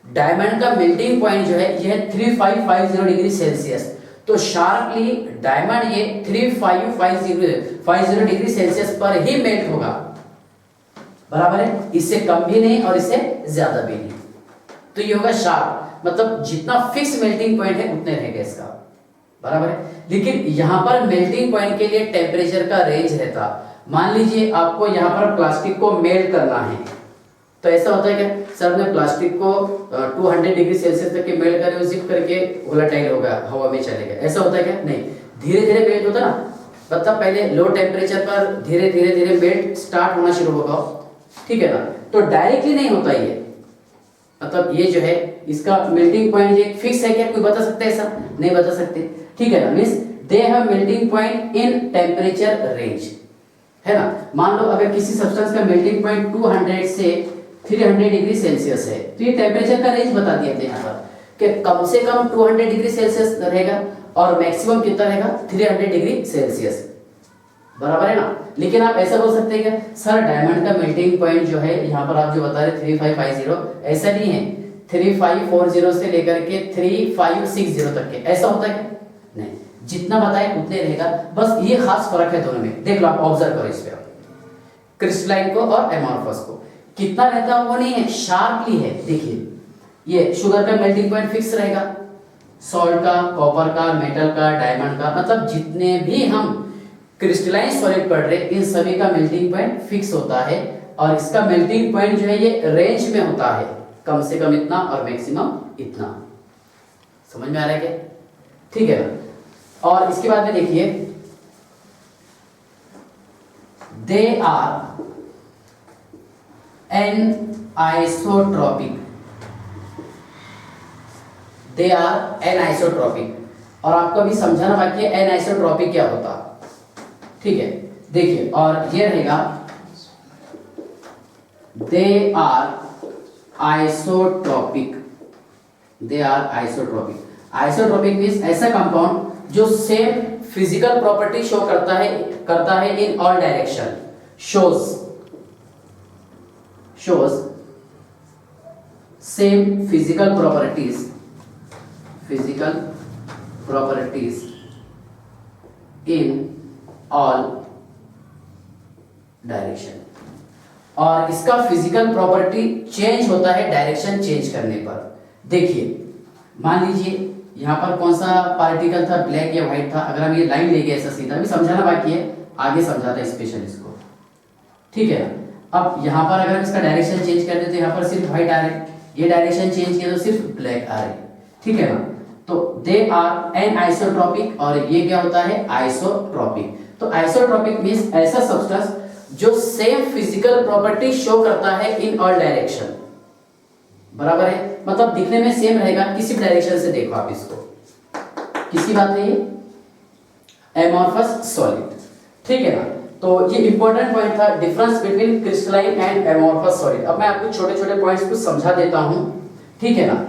Speaker 1: डायमंड का मेल्टिंग पॉइंट जो है यह है 3550 डिग्री सेल्सियस, तो शार्पली डायमंड ये 3550 डिग्री सेल्सियस पर ही मेल्ट होगा, बराबर है, इससे कम भी नहीं और इससे ज्यादा भी नहीं, तो ये होगा शार्प, मतलब जितना फिक्स मेल्टिंग पॉइंट है उतने रहेगा इसका, बराबर है। लेकिन यहां पर मेल्टिंग पॉइंट के लिए टेम्परेचर का रेंज रहता, मान लीजिए आपको यहां पर प्लास्टिक को मेल्ट करना है, तो ऐसा होता है क्या सर, ने प्लास्टिक को 200 डिग्री सेल्सियस तक के मेल्ट करे, जिप करके वोलेटाइल होगा, हवा में चलेगा, ऐसा होता है क्या? नहीं, धीरे धीरे मेल्ट होता ना, मतलब पहले लो टेम्परेचर पर धीरे धीरे धीरे मेल्ट स्टार्ट होना शुरू होगा, ठीक है ना। तो डायरेक्टली नहीं होता ये, मतलब ये जो है इसका मेल्टिंग पॉइंट एक फिक्स है क्या? कोई बता सकता है ऐसा? नहीं बता सकते, ठीक है ना। Means they have melting point in temperature range, है ना। मान लो अगर किसी सब्सटेंस का मेल्टिंग पॉइंट 200 से 300 डिग्री सेल्सियस है, तो ये टेम्परेचर का रेंज बता दिया था यहाँ पर कि कम से कम 200 डिग्री सेल्सियस रहेगा और मैक्सिमम कितना रहेगा? 300 डिग्री सेल्सियस, बराबर है ना। लेकिन आप ऐसा बोल सकते हैं क्या सर, डायमंड का मेल्टिंग पॉइंट जो है यहाँ पर आप जो बता रहे 3550, ऐसा नहीं है, 3540 से लेकर के 3560 तक के, ऐसा होता है क्या? नहीं, जितना बताए उतने रहेगा, बस ये खास फर्क है दोनों में। देख लो, आप ऑब्जर्व करो इस पे, क्रिस्टलाइन को और एमॉर्फस को, कितना रहता है वो नहीं है, शार्पली है। देखिए ये शुगर का मेल्टिंग पॉइंट फिक्स रहेगा, सॉल्ट का, कॉपर का, मेटल का, डायमंड का, मतलब जितने भी हम क्रिस्टलाइन सॉलिड पढ़ रहे इन सभी का मेल्टिंग पॉइंट फिक्स होता है, और इसका मेल्टिंग पॉइंट जो है ये रेंज में होता है, कम से कम इतना और मैक्सिमम इतना। समझ में आ रहा है क्या? ठीक है ना। और इसके बाद में देखिए, they are anisotropic, they are anisotropic, और आपको अभी समझाना बाकी है एन आइसोट्रॉपिक क्या होता, ठीक है। देखिए, और ये रहेगा they are isotropic, they are isotropic. Isotropic means ऐसा कंपाउंड जो सेम फिजिकल प्रॉपर्टी शो करता है in all direction, shows same physical properties in all direction, और इसका फिजिकल प्रॉपर्टी चेंज होता है डायरेक्शन चेंज करने पर। देखिए मान लीजिए यहाँ पर कौन सा पार्टिकल था, ब्लैक या व्हाइट था। अगर हम ये लाइन ले गए ऐसा सीधा, अभी समझाना बाकी है, आगे समझाता है स्पेशल इसको, ठीक है। अब यहाँ पर अगर हम इसका डायरेक्शन चेंज कर देते, यहाँ पर सिर्फ व्हाइट आ रहे, ये डायरेक्शन चेंज किया तो सिर्फ ब्लैक आ रहे, ठीक है ना। तो दे आर एन आइसोट्रॉपिक, और ये क्या होता है, आइसोट्रॉपिक। तो आइसोट्रॉपिक मींस ऐसा सब्सटेंस जो सेम फिजिकल प्रॉपर्टी शो करता है इन ऑल डायरेक्शन, बराबर है, मतलब दिखने में सेम रहेगा, किसी भी डायरेक्शन से देखो आप इसको। किसकी बात है ये, एमॉर्फस सॉलिड, ठीक है ना। तो ये इंपॉर्टेंट पॉइंट था, difference between crystalline and amorphous solid. अब मैं आपको छोटे छोटे पॉइंट्स कुछ समझा देता हूं, ठीक है ना।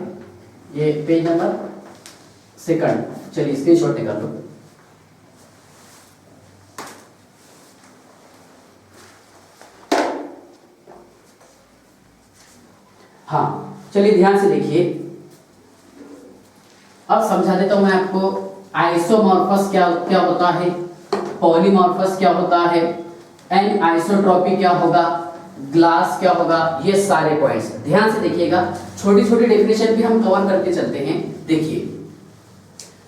Speaker 1: ये पेज नंबर सेकंड, चलिए स्क्रीनशॉट निकाल लो। हाँ चलिए ध्यान से देखिए, अब समझा देता हूं मैं आपको। आइसोमॉर्फस क्या क्या होता है, पॉलीमॉर्फस क्या होता है, एंड आइसोट्रॉपिक क्या होगा, ग्लास क्या होगा, ये सारे पॉइंट्स ध्यान से देखिएगा। छोटी छोटी डेफिनेशन भी हम कवर करते चलते हैं। देखिए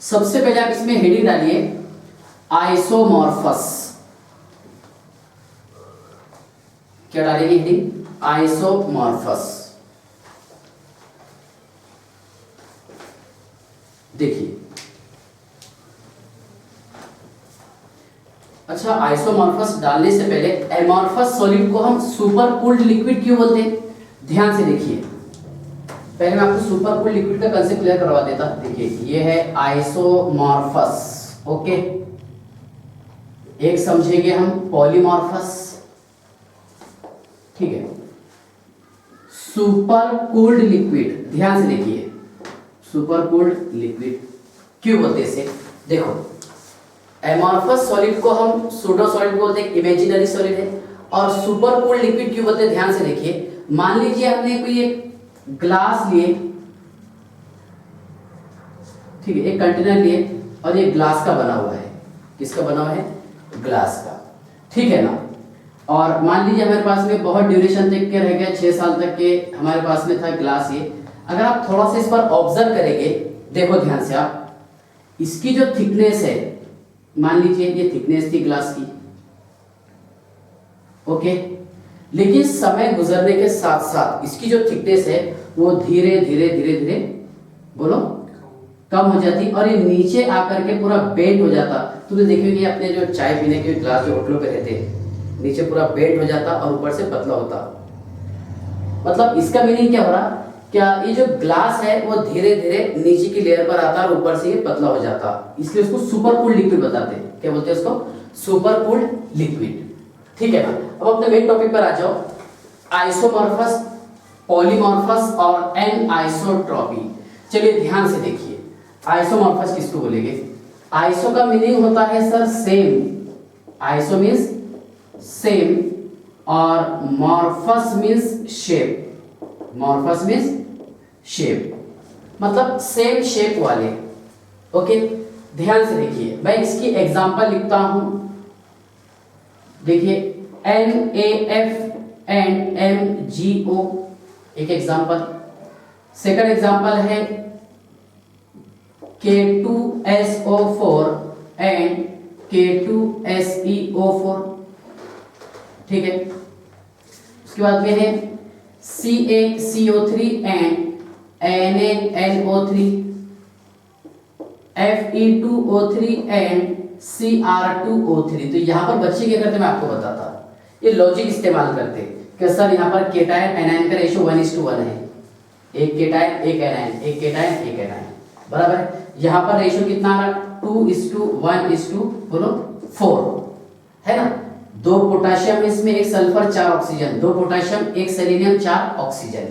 Speaker 1: सबसे पहले आप इसमें हेडिंग डालिए आइसोमॉर्फस, क्या डालेंगे हेडिंग, आइसोमॉर्फस। देखिए अच्छा, आइसोमॉर्फस डालने से पहले एमॉर्फस सॉलिड को हम सुपर कूल्ड लिक्विड क्यों बोलते हैं, ध्यान से देखिए। पहले मैं आपको सुपर कूल्ड लिक्विड का कंसेप्ट क्लियर करवा देता। देखिए ये है आइसोमॉर्फस, ओके। एक समझेंगे हम पॉलीमॉर्फस, ठीक है। सुपर कूल्ड लिक्विड, ध्यान से देखिए, सुपर कूल्ड लिक्विड क्यों बोलते हैं इसे, देखो एमॉर्फस सॉलिड को हम सूडो सॉलिड बोलते हैं, इमेजिनरी सॉलिड है। और सुपर कूल्ड लिक्विड क्यों बोलते हैं, ध्यान से देखिए। मान लीजिए हमने कोई एक ग्लास लिए, ठीक है, एक कंटेनर लिए और ये ग्लास का बना हुआ है, किसका बना हुआ है, ग्लास का, ठीक है ना। और मान लीजिए हमारे पास में बहुत ड्यूरेशन तक के रह गया, 6 साल तक के हमारे पास में था ग्लास ये। अगर आप थोड़ा सा इस पर ऑब्जर्व करेंगे, देखो ध्यान से आप, इसकी जो थिकनेस है, मान लीजिए ये थिकनेस थी ग्लास की, ओके। लेकिन समय गुजरने के साथ साथ इसकी जो थिकनेस है वो धीरे धीरे धीरे धीरे, बोलो, कम हो जाती और ये नीचे आकर के पूरा बेंड हो जाता। तो देखिए अपने जो चाय पीने के ग्लास जो होटलों पे रहते हैं, नीचे पूरा बेंड हो जाता और ऊपर से पतला होता। मतलब इसका मीनिंग क्या हो रहा, क्या ये जो ग्लास है वो धीरे धीरे नीचे की लेयर पर आता और ऊपर से ये पतला हो जाता, इसलिए उसको सुपर कूल्ड लिक्विड बताते हैं। क्या बोलते हैं उसको, सुपर कूल्ड लिक्विड, ठीक है ना। अब अपने मेन टॉपिक पर आ जाओ, आइसोमॉर्फस, पॉलीमॉर्फस और एन आइसोट्रॉपी। चलिए ध्यान से देखिए, आइसोमॉर्फस किसको बोलेंगे, आइसो का मीनिंग होता है sir same, iso means same, और मॉर्फस मींस शेप, मॉर्फस मींस शेप, मतलब सेम शेप वाले, ओके। ध्यान से देखिए, मैं इसकी एग्जांपल लिखता हूं। देखिए NaF एंड MgO एक एग्जांपल, सेकंड एग्जांपल है K2SO4 एंड K2SeO4, ठीक है। उसके बाद में है CaCO3 and NaNO3, Fe2O3 and Cr2O3। तो यहाँ पर बच्चे क्या करते मैं आपको बताता, ये लॉजिक इस्तेमाल करते कि सर यहाँ पर केटायन एनायन का रेशियो 1:1 है, एक केटायन एक एनायन, एक केटायन एक एनायन, बराबर है। यहाँ पर रेशियो कितना आ रहा, 2:1 बोलो 4 है ना। 2 पोटाशियम इसमें, एक सल्फर 4 ऑक्सीजन, 2 पोटाशियम एक सेलेनियम 4 ऑक्सीजन।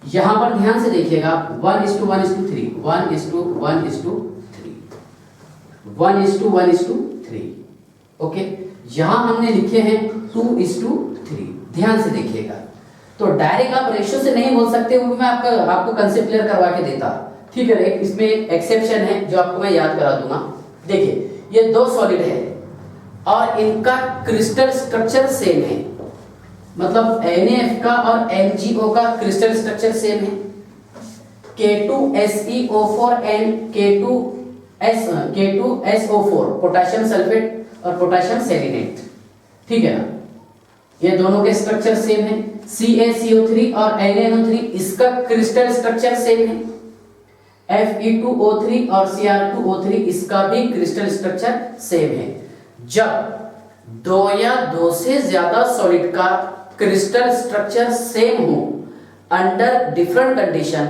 Speaker 1: यहां पर ध्यान से देखिएगा 1:1:3, 1:1:3, ओके। यहां हमने लिखे हैं 2:3, ध्यान से देखिएगा। तो डायरेक्ट आप रेशियो से नहीं बोल सकते, वो मैं आपको कंसेप्ट क्लियर करवा के देता, ठीक है। इसमें एक्सेप्शन है जो आपको मैं याद करा दूंगा। देखिए ये 2 सॉलिड है और इनका क्रिस्टल स्ट्रक्चर सेम है, मतलब NaF का और MgO का क्रिस्टल स्ट्रक्चर सेम है। K2SeO4 and K2SO4 potassium sulphate और पोटेशियम सेलेनेट, ठीक है ना, ये दोनों के स्ट्रक्चर सेम है। CaCO3 और NaNO3 इसका क्रिस्टल स्ट्रक्चर सेम है। Fe2O3 और Cr2O3 इसका भी क्रिस्टल स्ट्रक्चर सेम है। जब दो या दो से ज्यादा सॉलिड का क्रिस्टल स्ट्रक्चर सेम हो अंडर डिफरेंट कंडीशन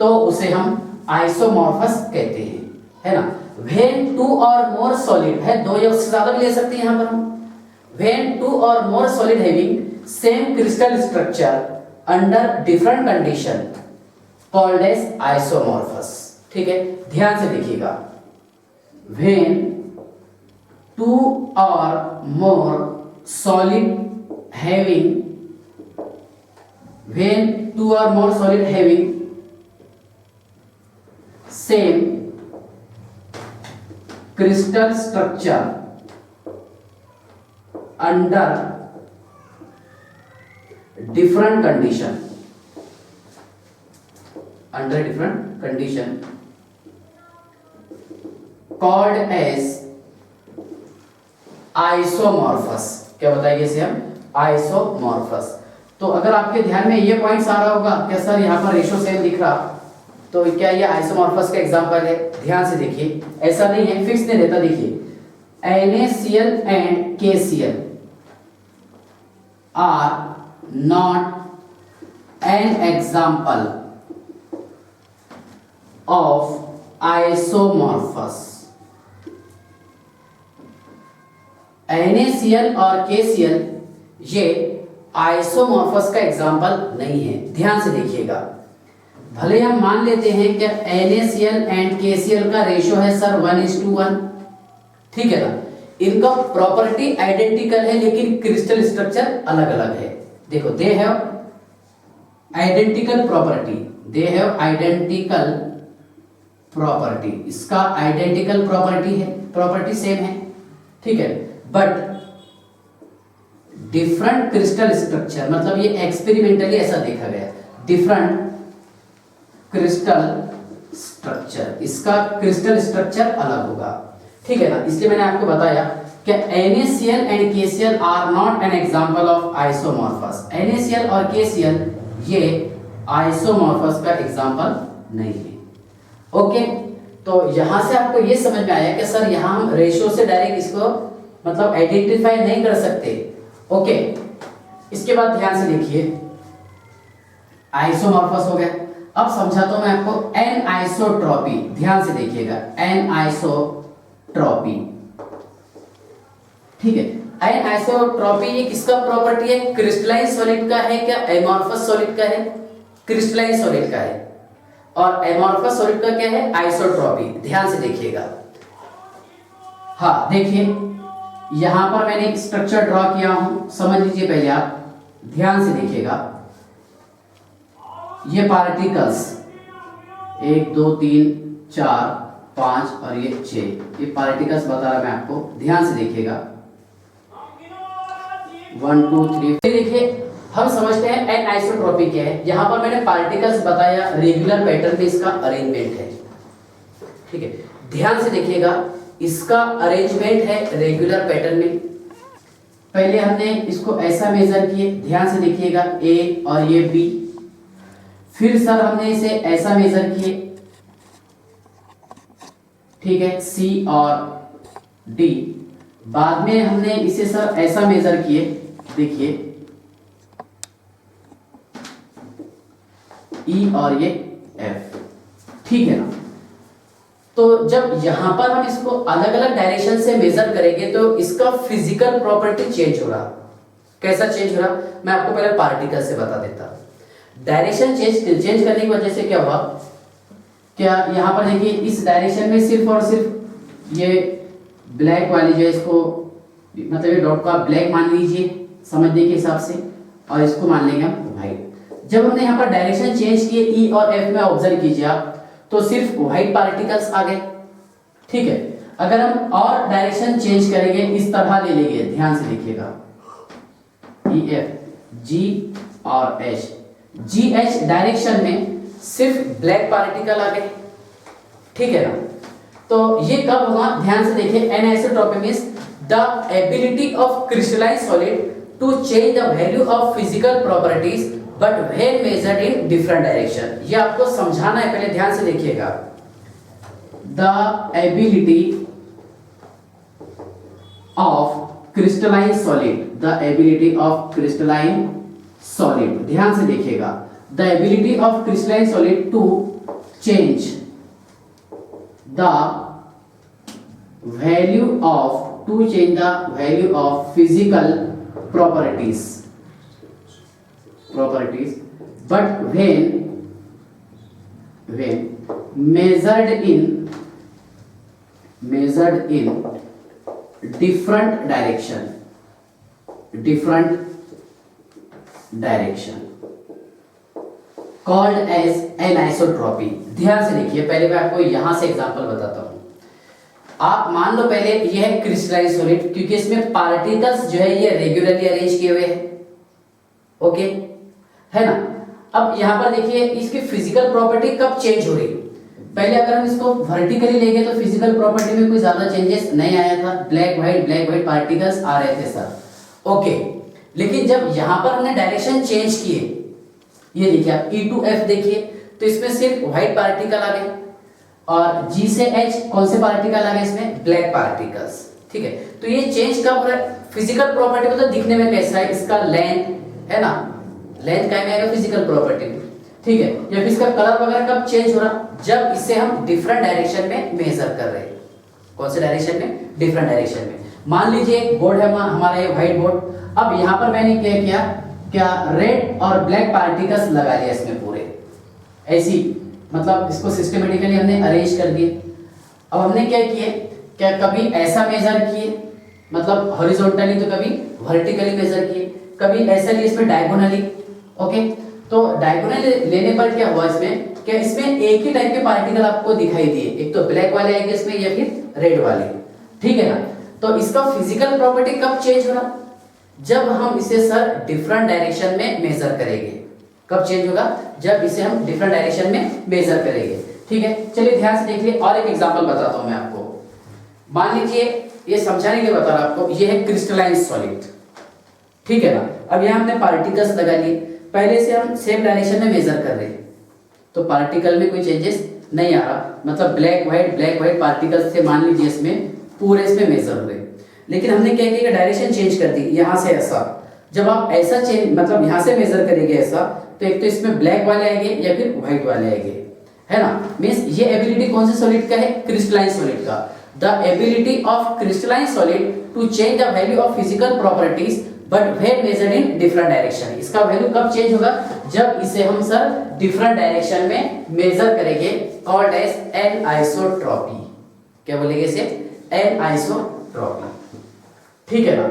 Speaker 1: तो उसे हम आइसोमॉर्फस कहते हैं, है ना। When two or more solid है, दो या उससे ज्यादा भी ले सकते हैं यहां पर हम। When two or more solid having same crystal structure under different condition called as isomorphous, ठीक है। ध्यान से देखिएगा, when two or more solid having, when two or more solid having same crystal structure under different condition called as isomorphous. क्या बताइए इसे हम? Isomorphous. तो अगर आपके ध्यान में ये पॉइंट्स आ रहा होगा क्या सर यहाँ पर रेशो सेम दिख रहा, तो क्या ये आइसोमॉर्फस का एग्जांपल है? ध्यान से देखिए, ऐसा नहीं है, फिक्स नहीं रहता। देखिए NaCl and KCl are not an example of isomorphous. NaCl और KCl ये आइसोमॉर्फस का एग्जाम्पल नहीं है। ध्यान से देखिएगा, भले हम मान लेते हैं कि NaCl एंड KCl का रेशियो है सर 1:1, ठीक है ना, इनका प्रॉपर्टी आइडेंटिकल है लेकिन क्रिस्टल स्ट्रक्चर अलग अलग है। देखो, दे हैव आइडेंटिकल प्रॉपर्टी, इसका आइडेंटिकल प्रॉपर्टी है, प्रॉपर्टी सेम है, ठीक है, बट डिफरेंट क्रिस्टल स्ट्रक्चर, मतलब ये एक्सपेरिमेंटली ऐसा देखा गया, डिफरेंट क्रिस्टल स्ट्रक्चर, इसका क्रिस्टल स्ट्रक्चर अलग होगा, ठीक है ना। इसलिए मैंने आपको बताया कि NaCl and KCl are not an example of isomorphous. NaCl और KCl ये आइसोमॉर्फस का एग्जांपल नहीं है। ओके, तो यहां से आपको ये समझ में आया कि सर यहां हम रेशियो से डायरेक्ट इसको मतलब आइडेंटिफाई नहीं कर सकते। ओके, इसके बाद ध्यान से देखिए, आइसोमॉर्फस हो गया। अब समझाता हूं मैं आपको एन आइसोट्रॉपी। ध्यान से देखिएगा, एन आइसोट्रॉपी, ठीक है। एन आइसोट्रॉपी ये किसका प्रॉपर्टी है? क्रिस्टलाइन सॉलिड का है क्या एमॉर्फस सॉलिड का है? क्रिस्टलाइन सॉलिड का है। और एमॉर्फस सॉलिड का क्या है? आइसोट्रॉपी। ध्यान से देखिएगा, हाँ देखिए यहां पर मैंने एक स्ट्रक्चर ड्रॉ किया हूं, समझ लीजिए पहले आप, ध्यान से देखिएगा। ये पार्टिकल्स 1 2 3 4 5 और ये 6, ये पार्टिकल्स बता रहा मैं आपको, ध्यान से देखिएगा। 1 2 3, देखिए हम समझते हैं एन आइसोट्रॉपी क्या है। यहां पर मैंने पार्टिकल्स बताया, रेगुलर पैटर्न में इसका अरेंजमेंट है, ठीक है। ध्यान से देखिएगा, इसका अरेंजमेंट है रेगुलर पैटर्न में। पहले हमने इसको ऐसा मेजर किए, ध्यान से देखिएगा, ए और ये बी। फिर सर हमने इसे ऐसा मेजर किए, ठीक है, सी और डी। बाद में हमने इसे सर ऐसा मेजर किए, देखिए ई और ये एफ, ठीक है ना। तो जब यहां पर हम इसको अलग अलग डायरेक्शन से मेजर करेंगे तो इसका फिजिकल प्रॉपर्टी चेंज हो रहा। कैसा चेंज हो रहा, मैं आपको पहले पार्टिकल से बता देता। डायरेक्शन चेंज करने की वजह से क्या हुआ, क्या यहां पर देखिए इस डायरेक्शन में सिर्फ और सिर्फ ये ब्लैक वाली जो है, इसको मतलब ये डॉट को आप ब्लैक मान लीजिए समझने के हिसाब से, और इसको मान लेंगे हम व्हाइट। जब हमने यहाँ पर डायरेक्शन चेंज किए ई और एफ में, ऑब्जर्व कीजिए आप, तो सिर्फ व्हाइट पार्टिकल्स आ गए, ठीक है। अगर हम और डायरेक्शन चेंज करेंगे, इस तरह ले लेंगे, ध्यान से देखिएगा, ई एफ जी और एच, जी एच डायरेक्शन में सिर्फ ब्लैक पार्टिकल आ गए, ठीक है ना। तो ये कब होगा, ध्यान से देखिए, anisotropy means the ability of crystalline solid to change the value of physical properties but when measured in different direction. ये आपको समझाना है, पहले ध्यान से देखिएगा। The ability of crystalline solid, the ability of crystalline solid, ध्यान से देखिएगा, the ability of crystalline solid to change the value of physical properties but when measured in different direction called as anisotropy। ध्यान से देखिए, पहले मैं आपको यहां से एग्जांपल बताता हूं। आप मान लो पहले ये है क्रिस्टलाइन सॉलिड, क्योंकि इसमें पार्टिकल्स जो है ये रेगुलरली अरेंज किए हुए हैं, ओके है ना। अब यहाँ पर देखिए इसकी फिजिकल प्रॉपर्टी कब चेंज हो रही। पहले अगर हम इसको वर्टिकली लेंगे तो फिजिकल प्रॉपर्टी में कोई ज्यादा चेंजेस नहीं आया था, ब्लैक व्हाइट पार्टिकल्स आ रहे थे सर, ओके। लेकिन जब यहाँ पर हमने डायरेक्शन चेंज किए, ये देखिए आप E to F देखिए, तो इसमें सिर्फ व्हाइट पार्टिकल आ गए और G से H कौन से पार्टिकल आ गए इसमें, ब्लैक पार्टिकल्स, ठीक है। तो ये चेंज कब हो रहा है, फिजिकल प्रॉपर्टी मतलब दिखने में कैसा है, इसका लेंथ है ना, लेंथ क्या में आएगा फिजिकल प्रॉपर्टी, ठीक है। या फिर इसका कलर वगैरह कब चेंज हो रहा, जब इसे हम डिफरेंट डायरेक्शन में मेजर कर रहे हैं। कौन से डायरेक्शन में, डिफरेंट डायरेक्शन में। मान लीजिए एक बोर्ड है हमारा ये व्हाइट बोर्ड, अब यहाँ पर मैंने क्या रेड और ब्लैक पार्टिकल्स लगा लिया इसमें पूरे, ऐसी मतलब इसको सिस्टमेटिकली हमने अरेंज कर दिए। अब हमने क्या किए, क्या कभी ऐसा मेजर किए मतलब हॉरिजॉन्टली, तो कभी वर्टिकली मेजर किए, कभी ऐसा लिए इसमें डायगोनली, ओके। तो डायगोनली लेने पर क्या हुआ इसमें, क्या इसमें एक ही टाइप के पार्टिकल आपको दिखाई दिए, एक तो ब्लैक वाले आएंगे इसमें या फिर रेड वाले, ठीक है ना। तो इसका फिजिकल प्रॉपर्टी कब चेंज हो रहा, जब हम इसे सर डिफरेंट डायरेक्शन में मेजर करेंगे। कब चेंज होगा, जब इसे हम डिफरेंट डायरेक्शन में मेजर करेंगे, ठीक है। चलिए ध्यान से देखिए, और एक एग्जांपल बताता हूं मैं आपको। मान लीजिए ये समझाने के लिए बता रहा आपको, ये है क्रिस्टलाइन सॉलिड, ठीक है ना। अब यहाँ हमने पार्टिकल्स लगा लिए, पहले से हम सेम डायरेक्शन में मेजर कर रहे हैं, तो पार्टिकल में कोई चेंजेस नहीं आ रहा, मतलब ब्लैक व्हाइट पार्टिकल्स थे, मान लीजिए इसमें पूरे इसमें मेजर हुए। लेकिन हमने क्या किया, डायरेक्शन चेंज कर दी, यहाँ से ऐसा। जब आप ऐसा चेंज मतलब यहाँ से मेजर करेंगे ऐसा, तो एक तो इसमें ब्लैक वाले आएंगे या फिर व्हाइट वाले आएंगे, है ना। मींस ये एबिलिटी कौन से सॉलिड का है, क्रिस्टलाइन सॉलिड का। The ability of crystalline solid to change the value of physical properties but when measured in different direction. इसका वैल्यू कब चेंज होगा, जब इसे हम सर डिफरेंट डायरेक्शन में मेजर करेंगे, कॉल्ड एज एनिसोट्रॉपी। क्या बोलेंगे इसे, एनिसोट्रॉपी, ठीक है ना।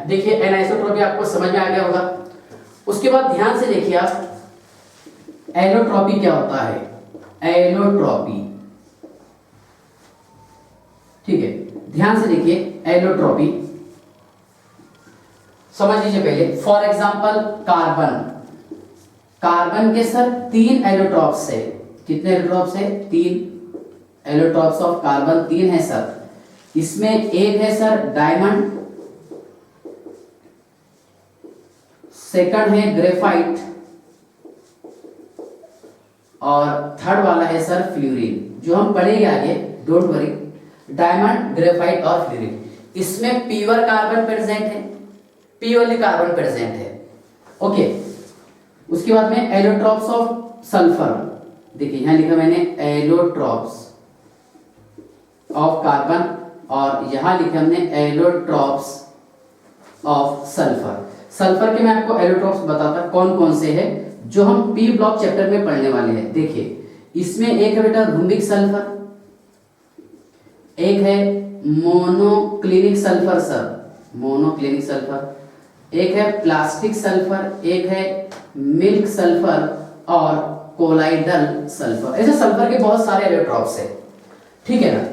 Speaker 1: देखिए एनिसोट्रॉपी आपको समझ में आ गया होगा। उसके बाद ध्यान से देखिए आप, एलोट्रॉपी क्या होता है, एलोट्रॉपी, ठीक है। ध्यान से देखिए एलोट्रॉपी समझ लीजिए पहले। फॉर एग्जांपल कार्बन के सर 3 एलोट्रॉप्स है। कितने एलोट्रॉप्स है, 3 एलोट्रॉप्स ऑफ कार्बन 3 है सर। इसमें एक है सर डायमंड, सेकंड है ग्रेफाइट और थर्ड वाला है सर फ्लोरीन, जो हम पढ़ेंगे आगे, डोंट वरी। डायमंड, ग्रेफाइट और फ्लोरीन, इसमें प्योर कार्बन प्रेजेंट है, प्योरली कार्बन प्रेजेंट है, ओके। उसके बाद में एलोट्रॉप्स ऑफ सल्फर, देखिए यहां लिखा मैंने एलोट्रॉप्स ऑफ कार्बन, और यहां लिखा हमने एलोट्रॉप्स ऑफ सल्फर। सल्फर के मैं आपको एलोट्रॉप्स बताता कौन कौन से हैं, जो हम पी ब्लॉक चैप्टर में पढ़ने वाले हैं। देखिए इसमें एक है बेटा रूबिक सल्फर, एक है monoclinic sulphur sir, monoclinic sulphur, एक है प्लास्टिक सल्फर, एक है मिल्क सल्फर और कोलाइडल सल्फर। ऐसे सल्फर के बहुत सारे एलोट्रॉप्स है, ठीक है ना।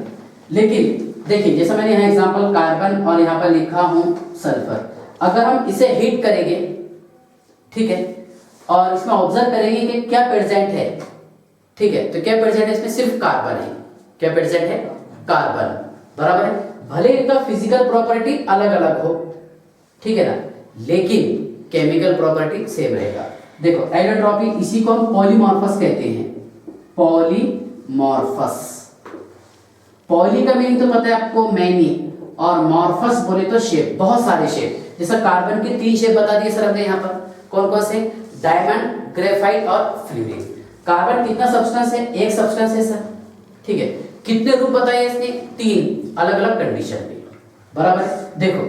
Speaker 1: लेकिन देखिए जैसा मैंने यहाँ एग्जांपल कार्बन और यहाँ पर लिखा हूं सल्फर, अगर हम इसे हीट करेंगे, ठीक है, और इसमें ऑब्जर्व करेंगे कि क्या प्रेजेंट है, ठीक है, तो क्या प्रेजेंट है इसमें? सिर्फ कार्बन है। क्या प्रेजेंट है? कार्बन, बराबर है। भले इनका फिजिकल प्रॉपर्टी अलग अलग हो, ठीक है ना, लेकिन केमिकल प्रॉपर्टी सेम रहेगा। देखो एलोट्रॉपी, इसी को हम पॉलीमॉर्फस कहते हैं, पॉलीमॉर्फस। पॉली का मीनिंग तो पता है आपको, मैनी, और मॉर्फस बोले तो शेप, बहुत सारे शेप। जैसा कार्बन के 3 शेप बता दिए सर हमने यहाँ पर, कौन कौन से? डायमंड, ग्रेफाइट और फ्लूरिन। कार्बन कितना सब्सटेंस है? एक सब्सटेंस है सर, ठीक है। कितने रूप बताए इसने? 3 अलग अलग कंडीशन में, बराबर है। देखो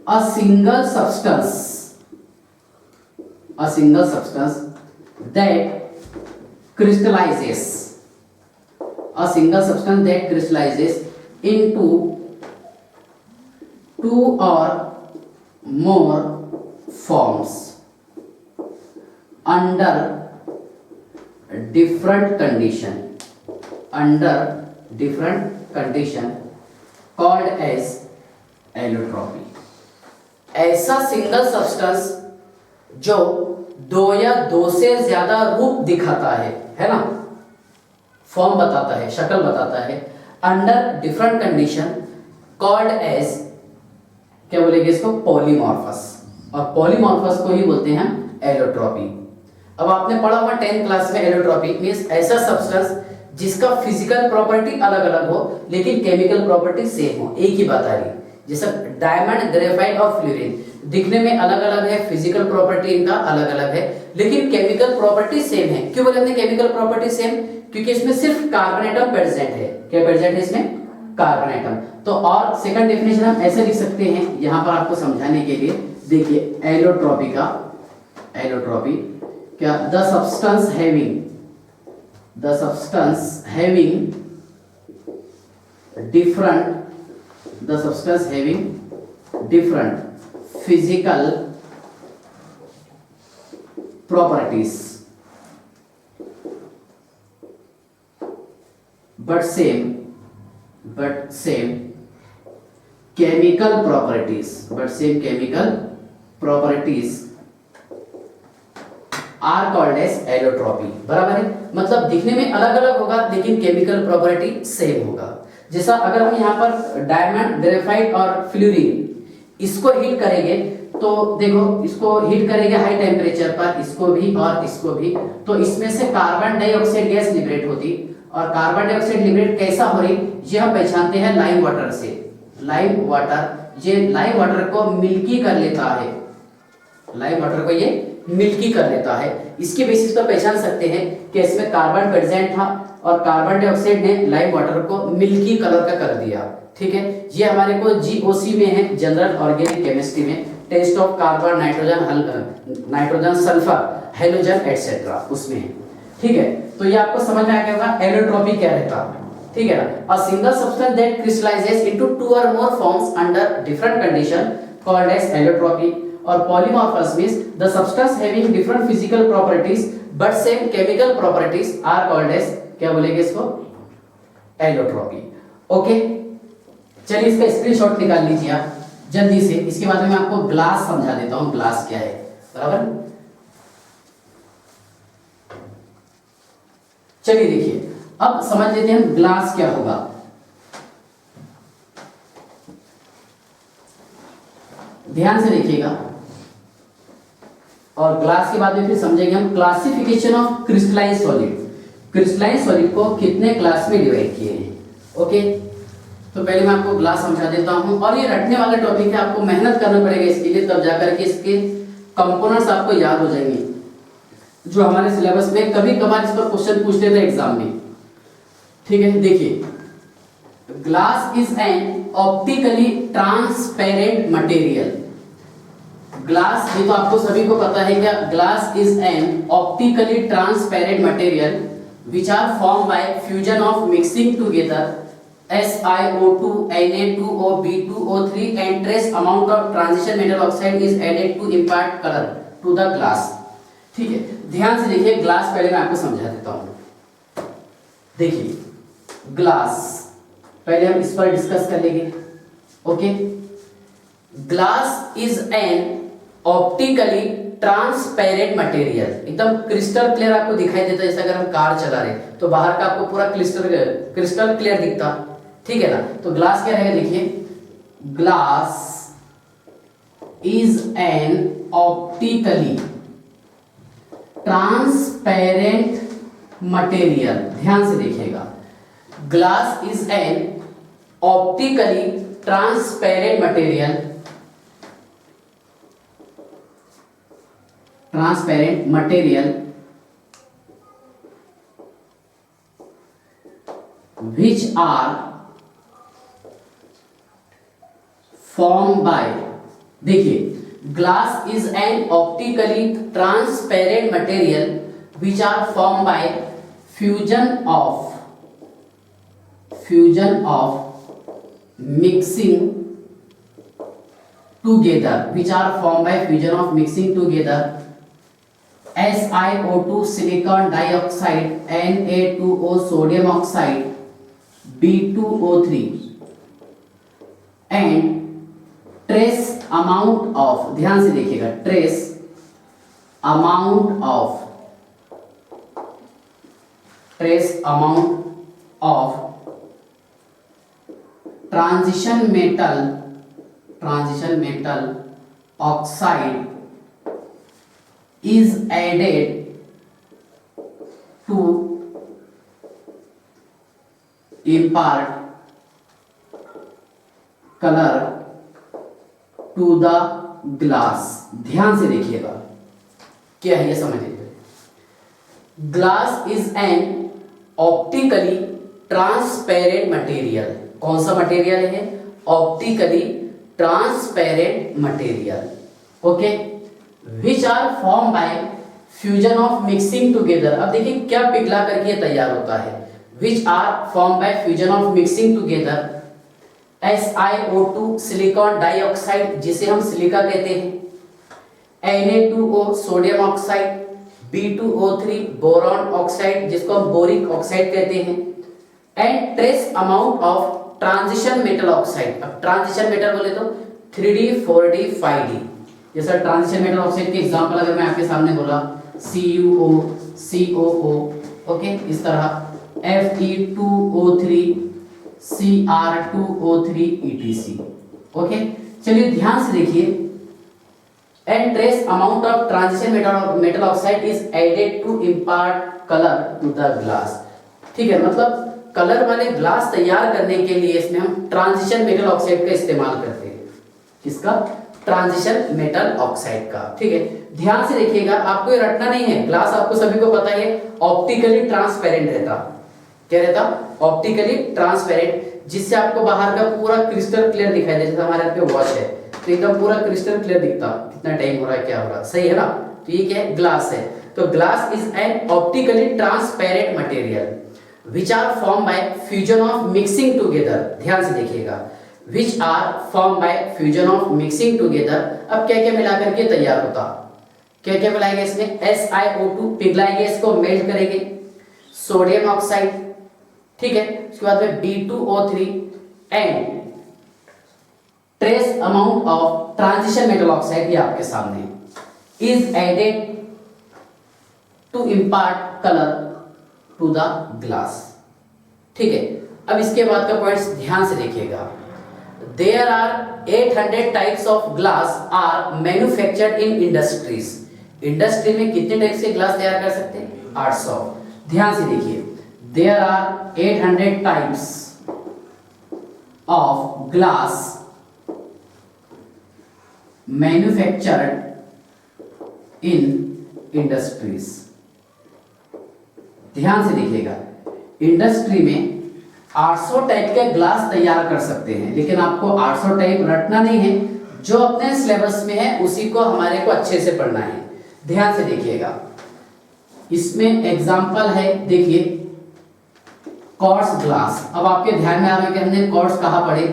Speaker 1: अ single substance that crystallizes, a single substance that crystallizes into 2 or more forms under different condition called as allotropy। ऐसा सिंगल सब्सटेंस जो 2 या 2 से ज्यादा रूप दिखाता है ना, फॉर्म बताता है, शक्ल बताता है, under different condition called as, क्या बोलेंगे इसको? पॉलीमॉर्फस। और पॉलीमॉर्फस को ही बोलते हैं एलोट्रॉपी। अब आपने पढ़ा होगा 10th क्लास में, एलोट्रॉपी मींस ऐसा सब्सटेंस जिसका फिजिकल प्रॉपर्टी अलग अलग हो लेकिन केमिकल प्रॉपर्टी सेम हो। एक ही बात आ रही, जैसा डायमंड, ग्रेफाइट और फ्लोरीन दिखने में अलग अलग है, फिजिकल प्रॉपर्टी इनका अलग अलग है, लेकिन केमिकल प्रॉपर्टी सेम है। क्यों बोले हमने केमिकल प्रॉपर्टी सेम? क्योंकि इसमें सिर्फ कार्बन एटम प्रेजेंट है। क्या प्रेजेंट है इसमें? Carbon atom. तो और सेकंड डेफिनेशन हम ऐसे लिख सकते हैं यहां पर आपको समझाने के लिए। देखिए एलोट्रॉपी क्या? The substance having different physical properties but same chemical properties are called as allotropy। बराबर है, मतलब दिखने में अलग अलग होगा लेकिन केमिकल प्रॉपर्टी सेम होगा। जैसा अगर हम यहाँ पर डायमंड, ग्रेफाइट और फ्लोरीन इसको हीट करेंगे तो देखो, इसको हीट करेंगे हाई टेम्परेचर पर, इसको भी और इसको भी, तो इसमें से कार्बन डाइऑक्साइड गैस लिबरेट होती। और कार्बन डाइऑक्साइड लिबरेट कैसा हो रही, ये हम पहचानते हैं लाइम वाटर से। लाइम वाटर को मिल्की कर लेता है, इसके बेसिस पर पहचान सकते हैं कि इसमें कार्बन प्रेजेंट था और कार्बन डाइऑक्साइड ने लाइम वाटर को मिल्की कलर का कर दिया, ठीक है। ये हमारे को जीओसी में है, जनरल ऑर्गेनिक केमिस्ट्री में, test of carbon, nitrogen, sulphur, halogen etcetera, उसमें है, ठीक है। तो ये आपको समझ में आ गया होगा एलोट्रॉपी क्या रहता है, ठीक है ना। A single substance that crystallizes into 2 or more forms under different condition called as allotropy. और polymorphous means the substance having different physical properties but same chemical properties are called as, क्या बोलेंगे इसको? एलोट्रॉपी। ओके, चलिए इसका screenshot निकाल लीजिए आप जल्दी से। इसके बाद में मैं आपको ग्लास समझा देता हूं, ग्लास क्या है, बराबर। चलिए देखिए, अब समझ लेते हैं ग्लास क्या होगा। ध्यान से देखिएगा, और ग्लास के बाद में फिर समझेंगे हम classification of crystalline solid. Crystalline solid को कितने क्लास में डिवाइड किए हैं, ओके। तो पहले मैं आपको ग्लास समझा देता हूं, और ये रटने वाला टॉपिक है, आपको मेहनत करना पड़ेगा इसके लिए, तब जाकर के इसके कंपोनेंट्स आपको याद हो जाएंगे, जो हमारे सिलेबस में कभी कभार इस पर क्वेश्चन पूछते थे एग्जाम में, ठीक है। देखिए, glass is an optically transparent material. Glass, ये तो आपको सभी को पता है क्या, glass is an optically transparent material which are form by fusion of mixing together SiO2, Na2O, B2O3 and trace amount of transition metal oxide is added to impart color to the glass। ठीक है, ध्यान से देखिए, glass पहले मैं आपको समझा देता हूं। देखिए ग्लास, पहले हम इस पर डिस्कस कर लेंगे, okay. Glass is an optically transparent material, एकदम क्रिस्टल क्लियर आपको दिखाई देता है। जैसे अगर हम कार चला रहे तो बाहर का आपको पूरा क्रिस्टल क्लियर दिखता, ठीक है ना। तो ग्लास क्या रहेगा, देखिए glass is an optically transparent material. ध्यान से देखिएगा, glass is an optically transparent material, transparent material which are formed by, देखिए glass is an optically transparent material which are formed by fusion of mixing together, which are formed by fusion of mixing together SiO2 silicon dioxide, Na2O sodium oxide, B2O3 and trace amount of, ध्यान से देखिएगा, trace amount of transition metal oxide is added to impart color to the glass। ध्यान से देखिएगा क्या है ये समझ लीजिए। Glass is an optically transparent material, कौन सा मटेरियल है, optically transparent material, okay, which are formed by fusion of mixing together। अब देखिए क्या पिघला करके ये तैयार होता है, which are formed by fusion of mixing together SiO2 silicon dioxide, जिसे हम सिलिका कहते हैं, Na2O sodium oxide, B2O3 boron oxide, जिसको हम बोरिक ऑक्साइड कहते हैं, and trace amount of transition metal oxide. अब ट्रांजिशन मेटल बोले तो 3D 4D 5D, जैसा ट्रांजिशन मेटल ऑक्साइड के एग्जांपल अगर मैं आपके सामने बोला CuO COO, ओके, इस तरह Fe2O3 Cr2O3 etc, ओके। चलिए ध्यान से देखिए, and trace amount of transition metal oxide is added to impart colour to the glass, ठीक है। मतलब कलर वाले ग्लास तैयार करने के लिए इसमें हम ट्रांजिशन मेटल ऑक्साइड का इस्तेमाल करते हैं। किसका, ट्रांजिशन मेटल ऑक्साइड का, ठीक है। ध्यान से देखिएगा, आपको ये रटना नहीं है, ग्लास आपको सभी को पता है ऑप्टिकली ट्रांसपेरेंट रहता, क्या रहता, ऑप्टिकली ट्रांसपेरेंट, जिससे आपको बाहर का पूरा क्रिस्टल क्लियर दिखाई दे। जैसे हमारे पे वॉच है तो एकदम पूरा क्रिस्टल क्लियर दिखता, कितना टाइम हो रहा है, क्या हो रहा है, सही है ना। तो ये क्या है, ग्लास है। तो glass is an optically transparent material which are formed by fusion of mixing together। ध्यान से देखिएगा, which are formed by fusion of mixing together। अब क्या क्या मिला करके तैयार होता, क्या क्या मिलाएंगे इसमें, SiO2 पिघलाएंगे, इसको मेल्ट करेंगे, सोडियम ऑक्साइड, ठीक है, उसके बाद में B2O3 and trace amount of transition metal oxide, ये आपके सामने, is added to impart colour to the glass, ठीक है। अब इसके बाद का पॉइंट्स ध्यान से देखिएगा। There are 800 types of glass are manufactured in industries. Industry में कितने टाइप से ग्लास तैयार कर सकते हैं, 800। ध्यान से देखिए, there are 800 types of glass manufactured in industries. ध्यान से देखिएगा, इंडस्ट्री में 800 टाइप के ग्लास तैयार कर सकते हैं, लेकिन आपको 800 टाइप रटना नहीं है, जो अपने सिलेबस में है उसी को हमारे को अच्छे से पढ़ना है। ध्यान से देखिएगा, इसमें एग्जांपल है, देखिए क्वार्ट्ज ग्लास। अब आपके ध्यान में आ रहा है कि हमने क्वार्ट्ज कहाँ पढ़े,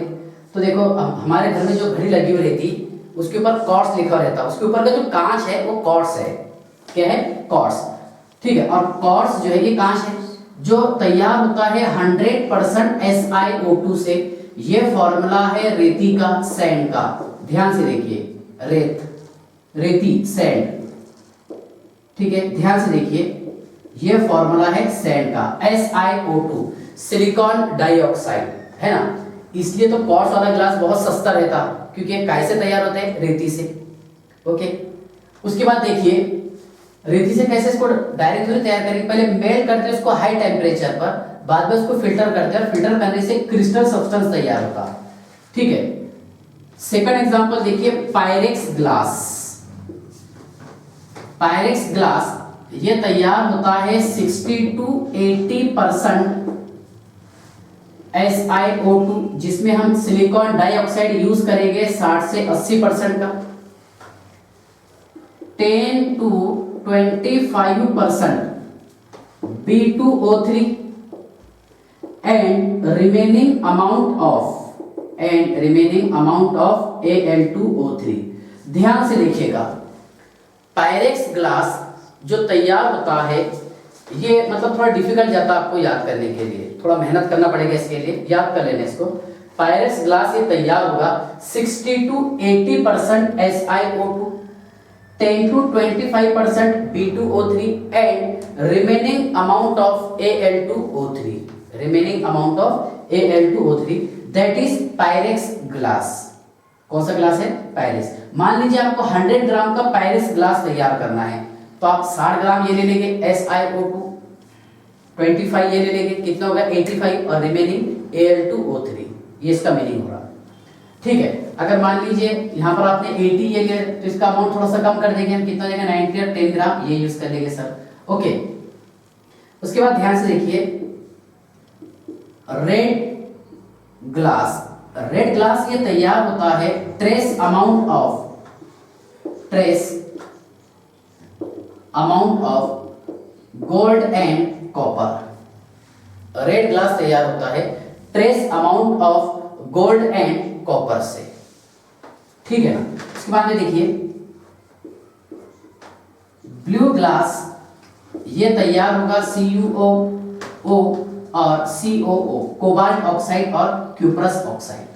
Speaker 1: तो देखो हमारे घर में जो घड़ी लगी हुई रहती उसके ऊपर क्वार्ट्ज लिखा रहता, उसके ऊपर का जो कांच है वो क्वार्ट्ज है, क्या है, क्वार्ट्ज, ठीक है। और क्वार्ट्ज जो है ये कांच है जो तैयार होता है 100% SiO2 से। ये फॉर्मूला है रेती का, सैंड का। ध्यान से देखिए, रेत, रेती, सैंड, ठीक है, ध्यान से देखिए, ये फॉर्मूला है सैंड का, SiO2 सिलिकॉन डाइऑक्साइड, है ना। इसलिए तो क्वार्ट्ज वाला ग्लास बहुत सस्ता रहता, क्योंकि कैसे तैयार होते हैं, रेती से। ओके, उसके बाद देखिए रेती से कैसे इसको डायरेक्ट थोड़ी तैयार करेंगे, पहले मेल्ट करते हैं उसको हाई टेम्परेचर पर, बाद में उसको फिल्टर करते हैं, और फिल्टर करने से क्रिस्टल सब्सटेंस तैयार होता है। ठीक है, सेकंड एग्जांपल देखिए, पायरेक्स ग्लास। पायरेक्स ग्लास ये तैयार होता है 60 to 80% SiO2, जिसमें हम सिलिकॉन डाइऑक्साइड यूज करेंगे 60 से 80% का, 10 to 25% B2O3 and remaining amount of Al2O3। ध्यान से देखिएगा, पायरेक्स ग्लास जो तैयार होता है, ये मतलब थोड़ा डिफिकल्ट जाता है आपको याद करने के लिए, थोड़ा मेहनत करना पड़ेगा इसके लिए, याद कर लेना इसको। पायरेक्स ग्लास ये तैयार होगा 60 to 80% SiO2, 10 to 25% B2O3 and remaining amount of Al2O3, that is Pyrex glass. कौन सा ग्लास है, पायरेक्स। मान लीजिए आपको 100 ग्राम का पायरेक्स ग्लास तैयार करना है, तो आप 60 ग्राम ये ले लेंगे SiO2, 25 ये ले लेंगे, कितना होगा 85, और रिमेनिंग Al2O3, ये इसका मीनिंग हो रहा। ठीक है, अगर मान लीजिए यहाँ पर आपने 80 ये लिया, तो इसका अमाउंट थोड़ा सा कम कर देंगे हम, कितना देंगे 90 और 10 ग्राम ये यूज कर लेंगे सर। ओके, उसके बाद ध्यान से देखिए, रेड ग्लास ये तैयार होता है trace amount of gold and copper. Red glass तैयार होता है trace amount of gold and copper से। ठीक है ना, इसके बाद में देखिए, ब्लू ग्लास ये तैयार होगा CuO और COO, कोबाल्ट ऑक्साइड और क्यूप्रस ऑक्साइड।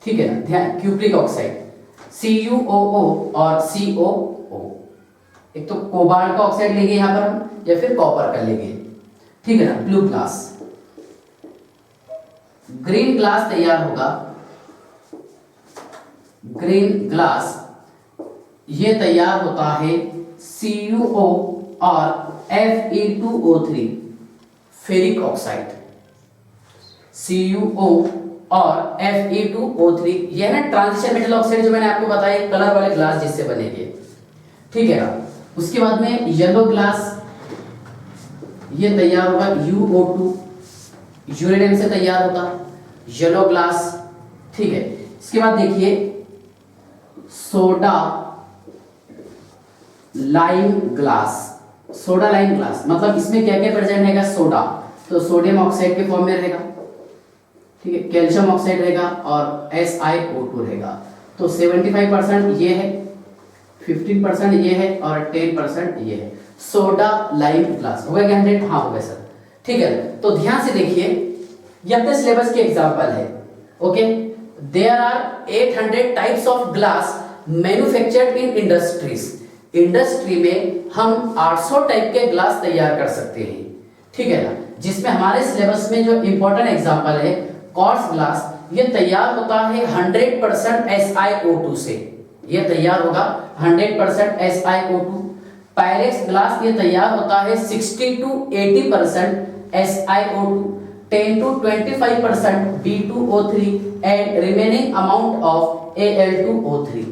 Speaker 1: ठीक है ना, ध्यान, क्यूप्रिक ऑक्साइड, CuOO और COO। एक तो कोबाल्ट का ऑक्साइड लेंगे यहां पर हम, या फिर कॉपर का लेंगे। ठीक है ना, ब्लू ग्लास। ग्रीन ग्लास तैयार होगा, ग्रीन ग्लास ये तैयार होता है CuO और Fe2O3, फेरिक ऑक्साइड, CuO और Fe2O3, ये है ना ट्रांजिशन मेटल ऑक्साइड जो मैंने आपको बताया, कलर वाले ग्लास जिससे बनेंगे। ठीक है ना, उसके बाद में येलो ग्लास ये तैयार होगा UO2, यूरेनियम से तैयार होता येलो ग्लास। ठीक है, इसके बाद देखिए, soda lime glass. Soda lime glass मतलब इसमें क्या क्या प्रेजेंट रहेगा, सोडा, तो सोडियम ऑक्साइड के फॉर्म में रहेगा। ठीक है, कैल्शियम ऑक्साइड रहेगा और SiO2 रहेगा। तो 75% ये है, 15% ये है और 10% ये है। सोडा लाइम ग्लास हो गया क्या 100? हाँ हो गया सर। ठीक है, तो ध्यान से देखिए, ये अपने सिलेबस के एग्जांपल है। Okay, there are 800 types of glass manufactured in industries. Industry में हम 800 टाइप के ग्लास तैयार कर सकते हैं। ठीक है ना, जिसमें हमारे सिलेबस में जो इंपॉर्टेंट एग्जांपल है क्वार्ट्ज ग्लास, ये तैयार होता है 100% SiO2 से, ये तैयार होगा 100% SiO2। पायरेक्स ग्लास ये तैयार होता है 60 to 80% SiO2, 10 to 25% B2O3 and remaining amount of Al2O3।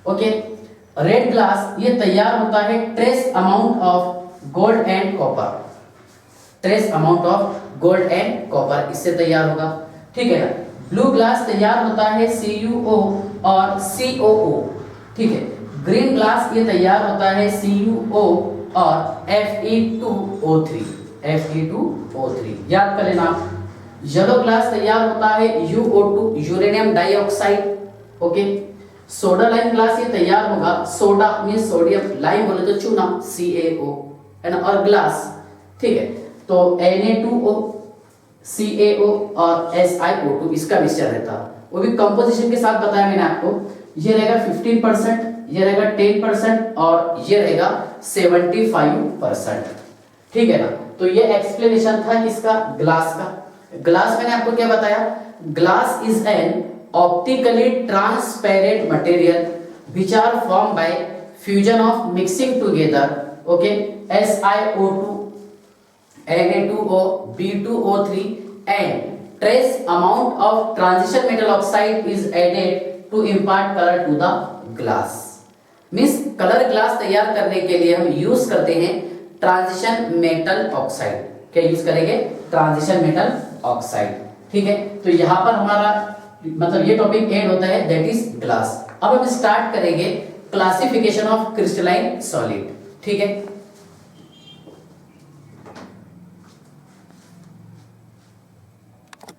Speaker 1: Okay, red glass ये तैयार होता है trace amount of gold and copper, trace amount of gold and copper इससे तैयार होगा। ठीक है ना, ब्लू ग्लास तैयार होता है CuO और COO। ठीक है, ग्रीन ग्लास ये तैयार होता है CuO और Fe2O3, Fe2O3 याद कर लेना। येलो ग्लास तैयार होता है UO2, uranium dioxide. Okay, soda lime glass ये तैयार होगा, सोडा मींस सोडियम, लाइम बोले तो चूना CaO, है ना, और ग्लास। ठीक है, तो Na2O, CaO और SiO2 इसका मिक्सचर रहता है, वो भी कंपोजिशन के साथ बताया मैंने आपको। ये रहेगा 15%, ये रहेगा 10% और ये रहेगा 75%। ठीक है ना। तो ये एक्सप्लेनेशन था इसका ग्लास का। ग्लास मैंने आपको क्या बताया, glass is an optically transparent material which are formed by fusion of mixing together, okay, SiO2, Na2O, B2O3 and trace amount of transition metal oxide is added to impart color to the glass। Means colour glass तैयार करने के लिए हम use करते हैं transition metal oxide. क्या use करेंगे, transition metal oxide. ठीक है, तो यहाँ पर हमारा मतलब ये टॉपिक एंड होता है, दैट इज ग्लास। अब हम स्टार्ट करेंगे क्लासिफिकेशन ऑफ क्रिस्टलाइन सॉलिड। ठीक है,